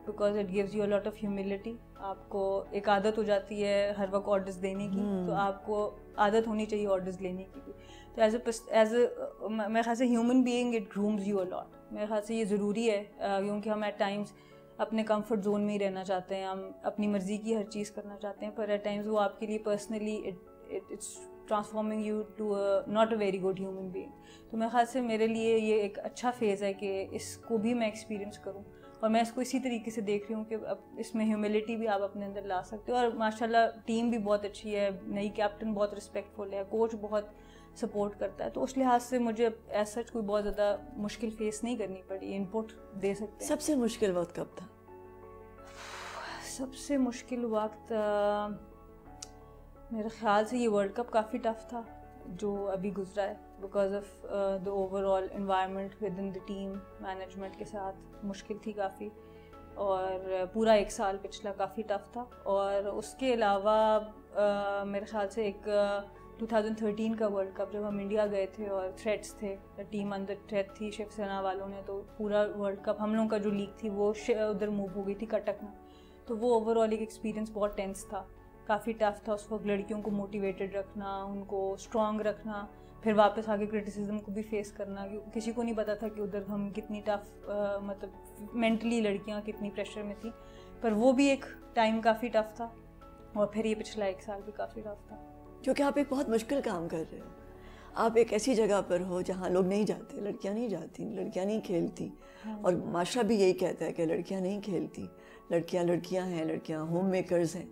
because it gives you a lot of humility. آپ کو ایک عادت ہو جاتی ہے ہر وقت آرڈرز دینے کی, تو آپ کو عادت ہونی چاہیے آرڈرز لینے کی بھی. تو ایز اے میرے خیال سے human being it grooms you a lot. میرے خیال سے یہ ضروری ہے کیونکہ ہم ایٹ ٹائمز اپنے کمفرٹ زون میں ہی رہنا چاہتے ہیں, ہم اپنی مرضی کی ہر چیز کرنا چاہتے ہیں, پر ایٹ ٹائمز وہ آپ کے لیے personally it's transforming you to not a very good human being. تو میرے خیال سے میرے لیے یہ ایک اچھا فیز ہے کہ اس کو بھی میں ایکسپیرینس کروں, اور میں اس کو اسی طریقے سے دیکھ رہی ہوں کہ اب اس میں ہیوملٹی بھی آپ اپنے اندر لا سکتے ہو. اور ماشاء اللہ ٹیم بھی بہت اچھی ہے, نئی کیپٹن بہت رسپیکٹفل ہے, کوچ بہت سپورٹ کرتا ہے, تو اس لحاظ سے مجھے ایز سچ کوئی بہت زیادہ مشکل فیس نہیں کرنی پڑی, ان پٹ دے سکتے ہیں. سب سے مشکل وقت کب تھا؟ سب سے مشکل وقت میرے خیال سے یہ ورلڈ کپ کافی ٹف تھا جو ابھی گزرا ہے, because of the over all environment with in the team management کے ساتھ مشکل تھی کافی, اور پورا ایک سال پچھلا کافی ٹف تھا. اور اس کے علاوہ میرے خیال سے ایک 2013 کا ورلڈ کپ جب ہم انڈیا گئے تھے اور تھریٹس تھے, ٹیم اندر تھریٹ تھی شیو سینا والوں نے, تو پورا ورلڈ کپ ہم لوگوں کا جو لیگ تھی وہ ادھر موو ہو گئی تھی کٹک میں, تو وہ اوور آل ایک ایکسپیرینس بہت ٹینس تھا, کافی ٹف تھا. اس وقت لڑکیوں کو موٹیویٹڈ رکھنا, ان کو اسٹرانگ رکھنا, پھر واپس آگے کرٹیسزم کو بھی فیس کرنا. کسی کو نہیں پتا تھا کہ ادھر ہم کتنی ٹف مطلب مینٹلی لڑکیاں کتنی پریشر میں تھیں, پر وہ بھی ایک ٹائم کافی ٹف تھا. اور پھر یہ پچھلا ایک سال بھی کافی ٹف تھا, کیونکہ آپ ایک بہت مشکل کام کر رہے ہو. آپ ایک ایسی جگہ پر ہو جہاں لوگ نہیں جاتے, لڑکیاں نہیں جاتی, لڑکیاں نہیں کھیلتی, اور معاشرہ بھی یہی کہتا ہے کہ لڑکیاں نہیں کھیلتی, لڑکیاں ہیں, لڑکیاں ہوم میکرز ہیں.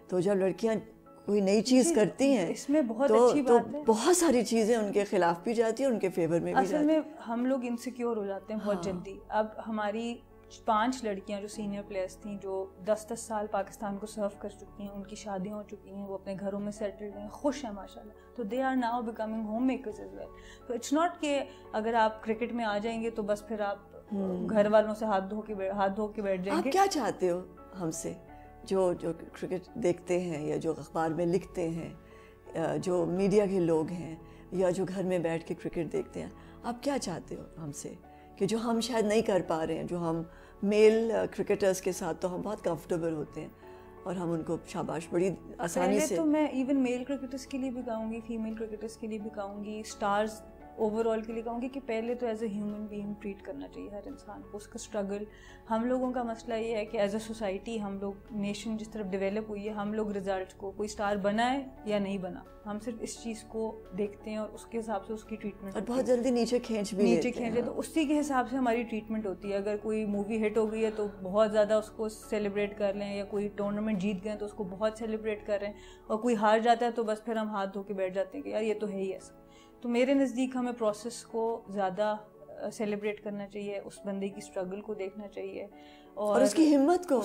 تو جب لڑکیاں کوئی نئی چیز کرتی ہیں اس میں بہت اچھی بات ہے, بہت ساری چیزیں ان کے خلاف بھی جاتی ہیں, ان کے فیور میں بھی جاتی ہیں. اصل میں ہم لوگ انسیکیور ہو جاتے ہیں بہت جلدی. اب ہماری 5 لڑکیاں جو سینئر پلیئرس تھیں جو 10 سال پاکستان کو سرو کر چکی ہیں, ان کی شادیاں ہو چکی ہیں, وہ اپنے گھروں میں سیٹلڈ ہیں, خوش ہیں ماشاء اللہ, تو they are now becoming homemakers as well. تو اٹس ناٹ کہ اگر آپ کرکٹ میں آ جائیں گے تو بس پھر آپ گھر والوں سے ہاتھ دھو کے بیٹھ جائیں گے. آپ کیا چاہتے ہو ہم سے جو کرکٹ دیکھتے ہیں یا جو اخبار میں لکھتے ہیں, جو میڈیا کے لوگ ہیں یا جو گھر میں بیٹھ کے کرکٹ دیکھتے ہیں, آپ کیا چاہتے ہو ہم سے کہ جو ہم شاید نہیں کر پا رہے ہیں؟ جو ہم میل کرکٹرز کے ساتھ تو ہم بہت کمفرٹیبل ہوتے ہیں اور ہم ان کو شاباش بڑی آسانی سے. پہلے تو میں ایون میل کرکٹرز کے لیے بھی کہوں گی, فیمیل کرکٹرز کے لیے بھی کہوں گی, اسٹارز اوور آل کے لیے کہوں گی کہ پہلے تو as a human being treat کرنا چاہیے ہر انسان کو, اس کا اسٹرگل. ہم لوگوں کا مسئلہ یہ ہے کہ ایز اے سوسائٹی ہم لوگ نیشن جس طرف ڈیولپ ہوئی ہے, ہم لوگ رزلٹ کو, کوئی اسٹار بنا ہے یا نہیں بنا, ہم صرف اس چیز کو دیکھتے ہیں اور اس کے حساب سے اس کی ٹریٹمنٹ, اور بہت جلدی نیچے کھینچے تو اسی کے حساب سے ہماری ٹریٹمنٹ ہوتی ہے. اگر کوئی مووی ہٹ ہو گئی ہے تو بہت زیادہ اس کو سیلیبریٹ کر لیں, یا کوئی ٹورنامنٹ جیت گئے تو اس کو بہت سیلیبریٹ کر رہے ہیں, اور کوئی ہار جاتا ہے تو بس پھر ہم ہاتھ دھو کے بیٹھ جاتے ہیں کہ یار یہ تو ہے ہی ایسا. تو میرے نزدیک ہمیں پروسیس کو زیادہ سیلیبریٹ کرنا چاہیے, اس بندے کی اسٹرگل کو دیکھنا چاہیے, اور اس کی ہمت کو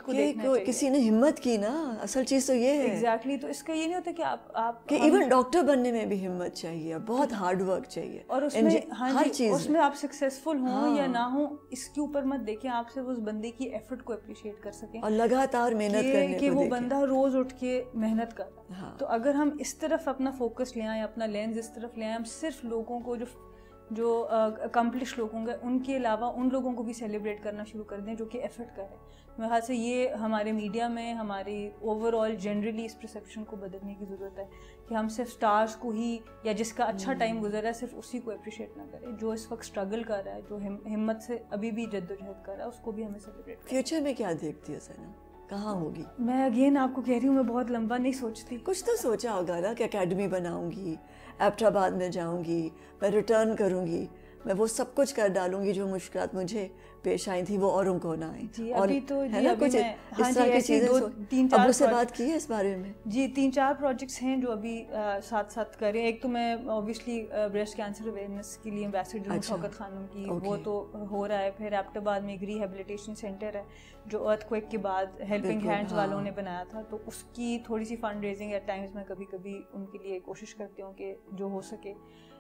دیکھنا چاہیے. کسی نے ہمت کی نا, اصل چیز تو یہ ہے. ایگزیکٹلی. تو اس کا یہ نہیں ہوتا کہ آپ کہ ایون ڈاکٹر بننے میں بھی ہمت چاہیے, بہت ہارڈ ورک چاہیے, اور اس میں ہر چیز اس میں آپ سکسیزفل ہوں یا نہ ہوں اس کے اوپر مت دیکھیں, آپ صرف اس بندے کی ایفرٹ کو اپریشیٹ کر سکیں اور لگاتار محنت کرنے کو کہ وہ بندہ روز اٹھ کے محنت کر رہا ہے. تو اگر ہم اس طرف اپنا فوکس لے آئیں, اپنا لینز اس طرف لے آئیں, ہم صرف لوگوں کو جو اکمپلش لوگ ہوں گے ان کے علاوہ ان لوگوں کو بھی سیلیبریٹ کرنا شروع کر دیں جو کہ ایفرٹ کریں. میرے خیال سے یہ ہمارے میڈیا میں ہماری اوور آل جنرلی اس پرسیپشن کو بدلنے کی ضرورت ہے کہ ہم صرف اسٹارس کو ہی یا جس کا اچھا ٹائم گزرا ہے صرف اسی کو اپریشیٹ نہ کریں, جو اس وقت اسٹرگل کر رہا ہے, جو ہمت سے ابھی بھی جد و جہد کر رہا ہے, اس کو بھی ہمیں سیلیبریٹ کریں. فیوچر میں کیا دیکھتی ہے سنا, کہاں ہوگی؟ میں اگین آپ کو کہہ رہی ہوں, میں بہت لمبا نہیں سوچتی. کچھ تو سوچا ہوگا نا کہ اکیڈمی بناؤں گی, ایبٹ آباد میں جاؤں گی, میں ریٹرن کروں گی, میں وہ سب کچھ کر ڈالوں گی جو مشکلات مجھے پیش آئی تھی وہ اوروں کو نہ آئیں. جی ابھی تو ہے نا کچھ اس طرح کی چیزیں. ابو سے بات کی ہے اس بارے میں؟ جی 3-4 پروجیکٹس ہیں جو ابھی ساتھ ساتھ کر رہے ہیں. ایک تو میں اوبیسلی بریسٹ کینسر اویئرنیس کے لیے ایمبیسڈر ہوں شوکت خانم کی, وہ تو ہو رہا ہے. پھر ایبٹ آباد میں ایک ریہیبلیٹیشن سینٹر ہے جو ارتھ کویک کے بعد ہیلپنگ ہینڈز والوں نے بنایا تھا, تو اس کی تھوڑی سی فنڈ ریزنگ ایٹ ٹائمز میں کبھی کبھی ان کے لیے کوشش کرتی ہوں کہ جو ہو سکے.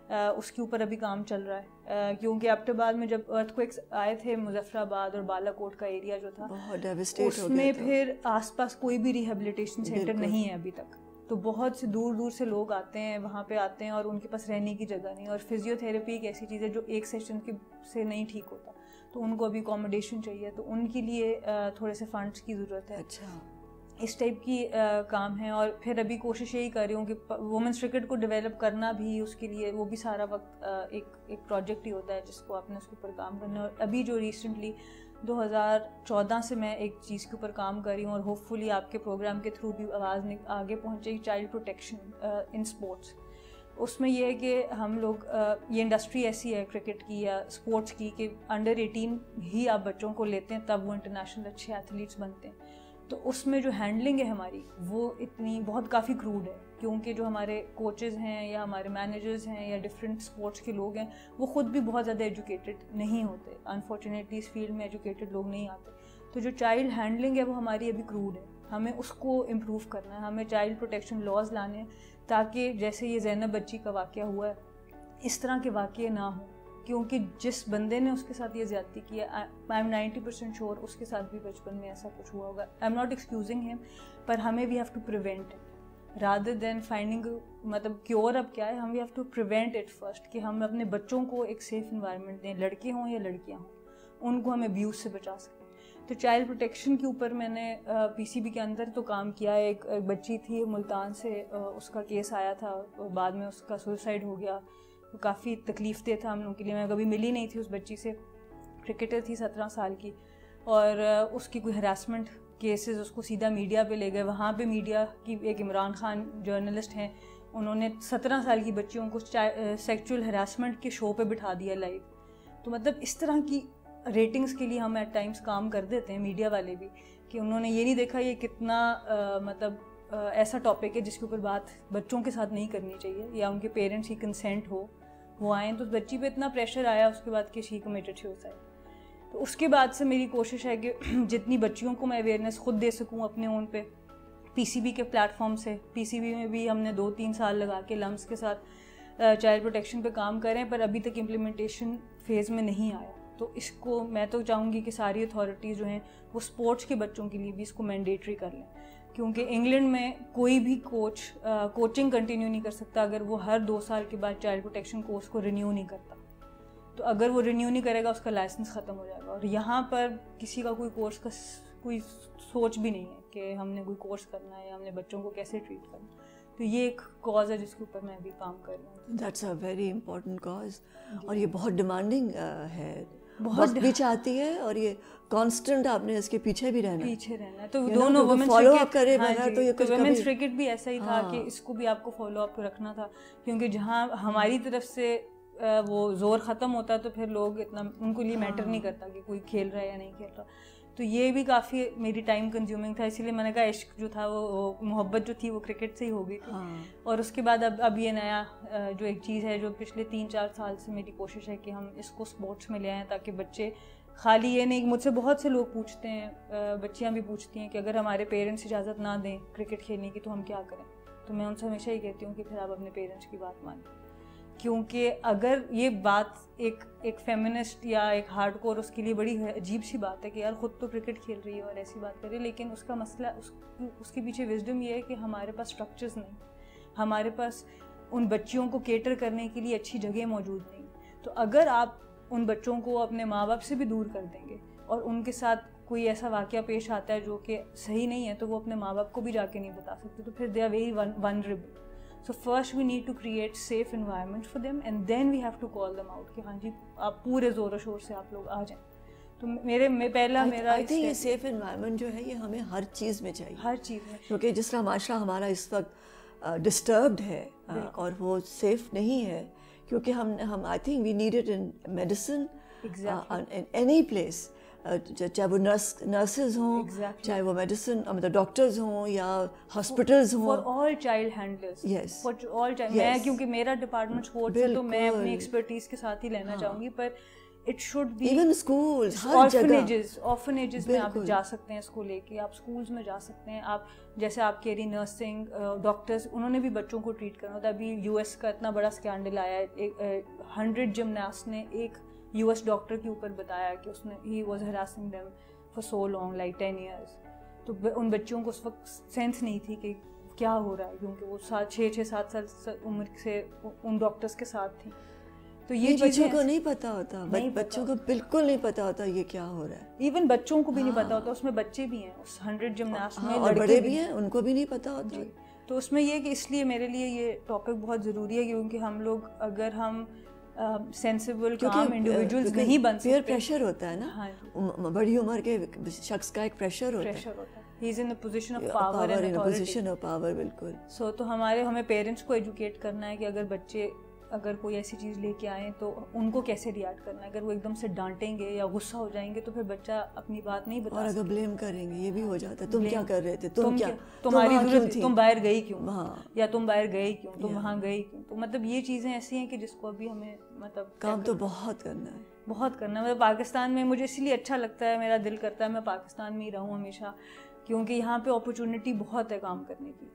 اس کے اوپر ابھی کام چل رہا ہے کیونکہ آباد میں جب ارتھ کویکس آئے تھے مظفر آباد اور بالا کوٹ کا ایریا جو تھا اس میں پھر آس پاس کوئی بھی ریہیبلیٹیشن سینٹر نہیں ہے ابھی تک. تو بہت سے دور دور سے لوگ آتے ہیں وہاں پہ آتے ہیں اور ان کے پاس رہنے کی جگہ نہیں, اور فزیو تھراپی ایک ایسی چیز ہے جو ایک سیشن سے نہیں ٹھیک ہوتا, تو ان کو ابھی اکوموڈیشن چاہیے, تو ان کے لیے تھوڑے سے فنڈس کی ضرورت ہے. اچھا, اس ٹائپ کی کام ہے. اور پھر ابھی کوشش یہی کر رہی ہوں کہ وومنس کرکٹ کو ڈیولپ کرنا بھی, اس کے لیے وہ بھی سارا وقت ایک پروجیکٹ ہی ہوتا ہے جس کو آپ نے اس کے اوپر کام کرنا ہے. اور ابھی جو ریسنٹلی 2014 سے میں ایک چیز کے اوپر کام کر رہی ہوں, اور ہوپ فلی آپ کے پروگرام کے تھرو بھی آواز آگے پہنچے گی, چائلڈ پروٹیکشن ان اسپورٹس. اس میں یہ ہے کہ ہم لوگ یہ انڈسٹری ایسی ہے کرکٹ کی یا اسپورٹس کی کہ انڈر 18 ہی آپ بچوں کو لیتے ہیں تب وہ انٹرنیشنل اچھے ایتھلیٹس بنتے ہیں. تو اس میں جو ہینڈلنگ ہے ہماری وہ بہت کافی کروڈ ہے, کیونکہ جو ہمارے کوچز ہیں یا ہمارے مینیجرز ہیں یا ڈفرینٹ اسپورٹس کے لوگ ہیں وہ خود بھی بہت زیادہ ایجوکیٹڈ نہیں ہوتے. انفارچونیٹلی اس فیلڈ میں ایجوکیٹڈ لوگ نہیں آتے. تو جو چائلڈ ہینڈلنگ ہے وہ ہماری ابھی کروڈ ہے, ہمیں اس کو امپروو کرنا ہے, ہمیں چائلڈ پروٹیکشن لاز لانے ہیں تاکہ جیسے یہ زینب بچی کا واقعہ ہوا ہے اس طرح کے واقعے نہ ہوں. کیونکہ جس بندے نے اس کے ساتھ یہ زیادتی کی ہے, آئی ایم 90% شیور اس کے ساتھ بھی بچپن میں ایسا کچھ ہوا ہوگا. آئی ایم ناٹ ایکسکیوزنگ ہم, پر ہمیں we have to prevent it rather than finding مطلب کیور. اب کیا ہے, ہم we have to prevent it first, کہ ہم اپنے بچوں کو ایک سیف انوائرمنٹ دیں, لڑکے ہوں یا لڑکیاں ہوں, ان کو ہم ابیوز سے بچا سکیں. تو چائلڈ پروٹیکشن کے اوپر میں نے پی سی بی کے اندر تو کام کیا ہے. ایک بچی تھی ملتان سے, اس کا کیس آیا تھا, بعد میں اس کا سوسائڈ ہو گیا. کافی تکلیف دہ تھا ہم لوگوں کے لیے. میں کبھی ملی نہیں تھی اس بچی سے, کرکٹر تھی 17 سال کی, اور اس کی کوئی ہراسمنٹ کیسز اس کو سیدھا میڈیا پہ لے گئے. وہاں پہ میڈیا کی ایک عمران خان جرنلسٹ ہیں, انہوں نے 17 سال کی بچیوں کو سیکچول ہراسمنٹ کے شو پہ بٹھا دیا لائیو. تو مطلب اس طرح کی ریٹنگز کے لیے ہم ایٹ ٹائمز کام کر دیتے ہیں میڈیا والے بھی, کہ انہوں نے یہ نہیں دیکھا یہ کتنا مطلب ایسا ٹاپک ہے جس کے اوپر بات بچوں کے ساتھ نہیں کرنی چاہیے, یا ان کے پیرنٹس کی کنسینٹ ہو وہ آئیں. تو بچی پہ اتنا پریشر آیا اس کے بعد کہ شی کمیٹڈ سوسائڈ. تو اس کے بعد سے میری کوشش ہے کہ جتنی بچیوں کو میں اویئرنیس خود دے سکوں اپنے اون پہ, پی سی بی کے پلیٹ فارم سے. پی سی بی میں بھی ہم نے 2-3 سال لگا کے لمس کے ساتھ چائلڈ پروٹیکشن پہ کام کریں, پر ابھی تک امپلیمنٹیشن فیز میں نہیں آیا. تو اس کو میں تو چاہوں گی کہ ساری اتھارٹیز جو ہیں وہ اسپورٹس کے بچوں کے لیے بھی اس کو مینڈیٹری کر لیں, کیونکہ انگلینڈ میں کوئی بھی کوچ کوچنگ کنٹینیو نہیں کر سکتا اگر وہ ہر 2 سال کے بعد چائلڈ پروٹیکشن کورس کو رینیو نہیں کرتا. تو اگر وہ رینیو نہیں کرے گا اس کا لائسنس ختم ہو جائے گا. اور یہاں پر کسی کا کوئی کورس کا کوئی سوچ بھی نہیں ہے کہ ہم نے کوئی کورس کرنا ہے یا ہم نے بچوں کو کیسے ٹریٹ کرنا. تو یہ ایک کاز ہے جس کے اوپر میں ابھی کام کر رہی ہوں. That's a very important cause, اور یہ بہت ڈیمانڈنگ ہے, بہت بھی چاہتی ہے, اور یہ کانسٹنٹ آپ نے اس کے پیچھے بھی رہنا ہے. تو دونوں فالو اپ کرے بغیر تو یہ کچھ ویمنس کرکٹ بھی ایسا ہی تھا کہ اس کو بھی آپ کو فالو اپ رکھنا تھا, کیونکہ جہاں ہماری طرف سے وہ زور ختم ہوتا ہے تو پھر لوگ اتنا ان کو لیے میٹر نہیں کرتا کہ کوئی کھیل رہا ہے یا نہیں کھیل رہا. تو یہ بھی کافی میری ٹائم کنزیومنگ تھا, اسی لیے میں نے کہا عشق جو تھا وہ محبت جو تھی وہ کرکٹ سے ہی ہو گئی تھی. اور اس کے بعد اب یہ نیا جو ایک چیز ہے جو پچھلے 3-4 سال سے میری کوشش ہے کہ ہم اس کو اسپورٹس میں لے آئیں, تاکہ بچے خالی یہ نہیں. مجھ سے بہت سے لوگ پوچھتے ہیں, بچیاں بھی پوچھتی ہیں کہ اگر ہمارے پیرنٹس اجازت نہ دیں کرکٹ کھیلنے کی تو ہم کیا کریں. تو میں ان سے ہمیشہ ہی کہتی ہوں کہ پھر آپ اپنے پیرنٹس کی بات مانیں, کیونکہ اگر یہ بات ایک فیمنسٹ یا ایک ہارڈ کور اس کے لیے بڑی عجیب سی بات ہے کہ یار خود تو کرکٹ کھیل رہی ہے اور ایسی بات کر رہی ہے, لیکن اس کا مسئلہ اس کے پیچھے وزڈم یہ ہے کہ ہمارے پاس اسٹرکچرز نہیں, ہمارے پاس ان بچیوں کو کیٹر کرنے کے لیے اچھی جگہ موجود نہیں. تو اگر آپ ان بچوں کو اپنے ماں باپ سے بھی دور کر دیں گے اور ان کے ساتھ کوئی ایسا واقعہ پیش آتا ہے جو کہ صحیح نہیں ہے تو وہ اپنے ماں باپ کو بھی جا کے نہیں بتا سکتے, تو پھر they are very vulnerable. So first we need to create safe environment for them and then we have to call them out کہ ہاں جی آپ پورے زور و شور سے آپ لوگ آ جائیں. تو میرا I think یہ سیف انوائرمنٹ جو ہے یہ ہمیں ہر چیز میں چاہیے, ہر چیز میں, کیونکہ جس طرح معاشرہ ہمارا اس وقت ڈسٹربڈ ہے اور وہ سیف نہیں ہے, کیونکہ ہم I think we need it in medicine in any place, چاہے وہ نرسز ہوں, چاہے وہ میڈیسن مطلب ڈاکٹرز ہوں یا ہاسپٹلز ہوں, for all child handlers, yes for all child. میں کیونکہ میرا ڈپارٹمنٹ اسپورٹس ہے تو میں اپنی ایکسپرٹیز کے ساتھ ہی لینا چاہوں گی, پر it should be even schools, ہر جگہ orphanages میں آپ جا سکتے ہیں اس کو لے کے, آپ schools میں جا سکتے ہیں. آپ جیسے آپ کہہ رہی نرسنگ ڈاکٹرز, انہوں نے بھی بچوں کو ٹریٹ کرنا ہوتا ہے. ابھی US کا اتنا بڑا اسکینڈل آیا ہے, 100 جمناسٹ نے ایک US ڈاکٹر کے اوپر بتایا کہ اس نے he was harassing them for so long, like 10 years. تو ان بچوں کو اس وقت سینس نہیں تھی کہ کیا ہو رہا ہے, کیونکہ وہ 6-7 سال عمر سے ان ڈاکٹرز کے ساتھ تھیں. تو یہ بچوں کو نہیں پتا ہوتا, بچوں کو بالکل نہیں پتا ہوتا یہ کیا ہو رہا ہے. ایون بچوں کو بھی نہیں پتا ہوتا, اس میں بچے بھی ہیں, اس 100 جمناسٹ میں اور بڑے بھی ہیں, ان کو بھی نہیں پتا ہوتا. تو اس میں یہ کہ اس لیے میرے لیے یہ ٹاپک بہت ضروری ہے, کیونکہ ہم لوگ اگر ہم سینسیبل کام انڈیویجولز نہیں بن سکتے. پیئر پریشر ہوتا ہے نا, بڑی عمر کے شخص کا ایک پریشر ہوتا ہے. He is in a position of power and authority. Position of power, بالکل. So تو ہمیں پیرنٹس کو ایجوکیٹ کرنا ہے کہ اگر بچے اگر کوئی ایسی چیز لے کے آئیں تو ان کو کیسے ریئیکٹ کرنا ہے. اگر وہ ایک دم سے ڈانٹیں گے یا غصہ ہو جائیں گے تو پھر بچہ اپنی بات نہیں بتا. اور اگر بلیم کریں گے, یہ بھی ہو جاتا ہے, تم کیا کر رہے تھے, تمہاری ضرورت تھی, تم باہر گئی کیوں, یا تم باہر گئے کیوں, تم وہاں گئی کیوں. تو مطلب یہ چیزیں ایسی ہیں کہ جس کو ابھی ہمیں مطلب کام تو بہت کرنا ہے, بہت کرنا ہے. مطلب پاکستان میں مجھے اسی لیے اچھا لگتا ہے, میرا دل کرتا ہے میں پاکستان میں ہی رہوں ہمیشہ, کیونکہ یہاں پہ اپرچونٹی بہت ہے کام کرنے کی.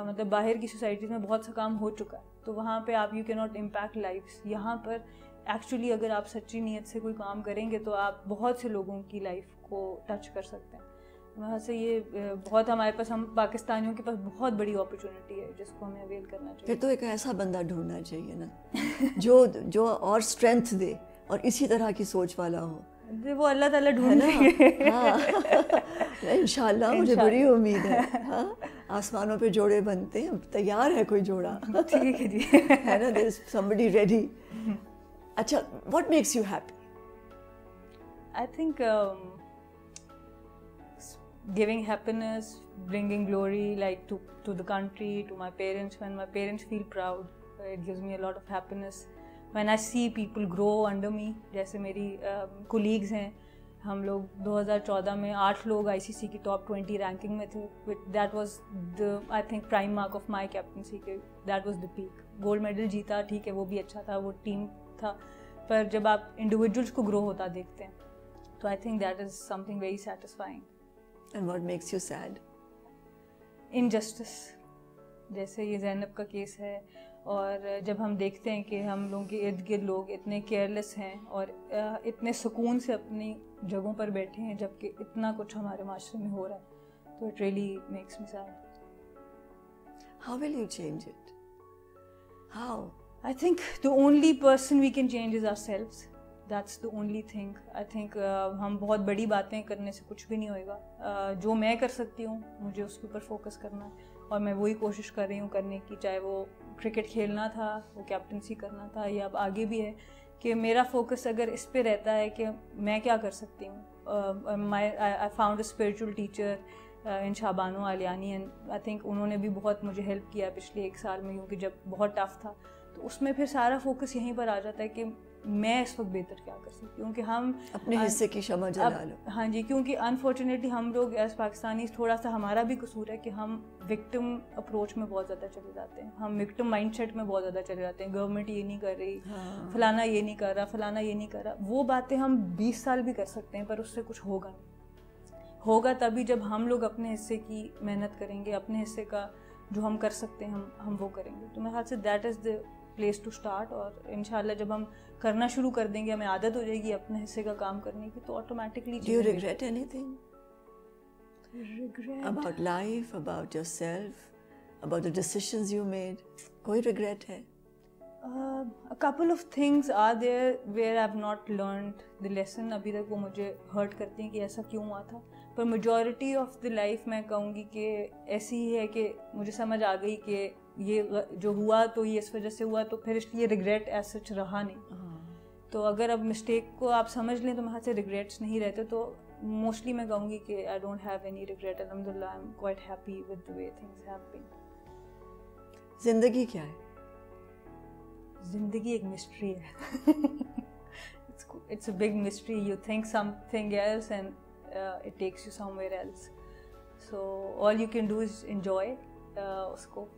مطلب باہر کی سوسائٹیز میں بہت سا کام ہو چکا ہے, تو وہاں پہ آپ یو کی ناٹ امپیکٹ لائفس. یہاں پر ایکچولی اگر آپ سچی نیت سے کوئی کام کریں گے تو آپ بہت سے لوگوں کی لائف کو ٹچ کر سکتے ہیں. وہاں سے یہ بہت ہمارے پاس, ہم پاکستانیوں کے پاس بہت بڑی اپرچونٹی ہے جس کو ہمیں اویل کرنا چاہیے. پھر تو ایک ایسا بندہ ڈھونڈنا چاہیے نا جو اور اسٹرینتھ دے اور اسی طرح کی سوچ والا ہو. وہ اللہ تعالیٰ ڈھونڈیں گے انشاءاللہ, مجھے بڑی امید ہے. آسمانوں پہ جوڑے بنتے ہیں, تیار ہے کوئی جوڑا, ٹھیک ہے جی, ہے نا, there is somebody ready. اچھا, what makes you happy? I think giving happiness, bringing glory like to the country, to my parents. When my parents feel proud, it gives me a lot of happiness. When I see people grow under me, جیسے میری colleagues ہیں, ہم لوگ 2014 میں 8 لوگ ICC کی top 20 ranking میں تھے. That was the I think prime mark of my captaincy, that was the peak. Gold medal جیتا, ٹھیک ہے وہ بھی اچھا تھا, وہ ٹیم تھا, پر جب آپ انڈیویجولس کو گرو ہوتا دیکھتے ہیں تو I think that is some thing very satisfying. And what makes you said? Injustice, جیسے یہ زینب کا کیس ہے, اور جب ہم دیکھتے ہیں کہ ہم لوگوں کے ارد گرد لوگ اتنے کیئرلیس ہیں اور اتنے سکون سے اپنی جگہوں پر بیٹھے ہیں جبکہ اتنا کچھ ہمارے معاشرے میں ہو رہا ہے, تو it really makes me sad. How will you change it? How? I think the only person we can change is ourselves. That's the only thing. I think ہم بہت بڑی باتیں کرنے سے کچھ بھی نہیں ہوئے گا. جو میں کر سکتی ہوں مجھے اس کے اوپر فوکس کرنا ہے, اور میں وہی کوشش کر رہی ہوں کرنے کی, چاہے وہ کرکٹ کھیلنا تھا, وہ کیپٹنسی کرنا تھا, یا اب آگے بھی ہے, کہ میرا فوکس اگر اس پہ رہتا ہے کہ میں کیا کر سکتی ہوں. I found a spiritual teacher in Shabano Aliani, and I think انہوں نے بھی بہت مجھے ہیلپ کیا پچھلے 1 سال میں, کیونکہ جب بہت ٹف تھا تو اس میں پھر سارا فوکس یہیں پر آ جاتا ہے کہ میں اس وقت بہتر کیا کر سکتی ہوں, کہ ہم اپنے حصے کی شمع جلا لو. ہاں جی, کیونکہ انفارچونیٹلی ہم لوگ ایز پاکستانی تھوڑا سا ہمارا بھی قصور ہے کہ ہم وکٹم اپروچ میں بہت زیادہ چلے جاتے ہیں, ہم وکٹم مائنڈ سیٹ میں بہت زیادہ چلے جاتے ہیں. گورنمنٹ یہ نہیں کر رہی, فلانا یہ نہیں کر رہا, فلانا یہ نہیں کر رہا. وہ باتیں ہم 20 سال بھی کر سکتے ہیں پر اس سے کچھ ہوگا نہیں. ہوگا تبھی جب ہم لوگ اپنے حصے کی محنت کریں گے, اپنے حصے کا جو ہم کر سکتے ہیں ہم وہ کریں گے. تو میرے خیال سے that is the place to start, اور انشاءاللہ جب ہم کرنا شروع کر دیں گے, ہمیں عادت ہو جائے گی اپنے حصے کا کام کرنے کی, تو automatically. Do you regret anything? Regret about life, about yourself, about the decisions you made? کوئی regret ہے؟ A couple of things are there where I've not learned the lesson. ابھی تک وہ مجھے ہرٹ کرتی ہیں کہ ایسا کیوں ہوا تھا, پر میجورٹی آف دی لائف میں کہوں گی کہ ایسی ہی ہے کہ مجھے سمجھ آ گئی کہ یہ جو ہوا تو یہ اس وجہ سے ہوا, تو پھر اس لیے ریگریٹ ایز سچ رہا نہیں. تو اگر اب مسٹیک کو آپ سمجھ لیں تو میرے ہاتھ سے ریگریٹس نہیں رہتے, تو موسٹلی میں کہوں گی کہ I don't have any regret. الحمد للہ I am quite happy with the way things have been. زندگی کیا ہے؟ زندگی ایک مسٹری ہے. It's a big mystery. You think something else and it takes you somewhere else. So all you can do is enjoy. اس کو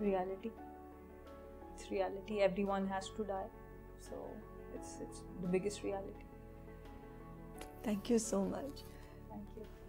Reality. It's reality. Everyone has to die. So it's the biggest reality. Thank you so much. Thank you.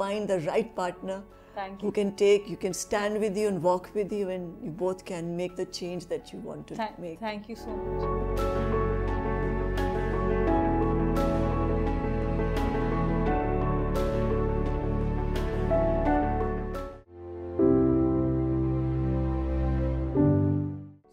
find the right partner Thank who you. you can stand with you and walk with you, and you both can make the change that you want to make. Thank you so much.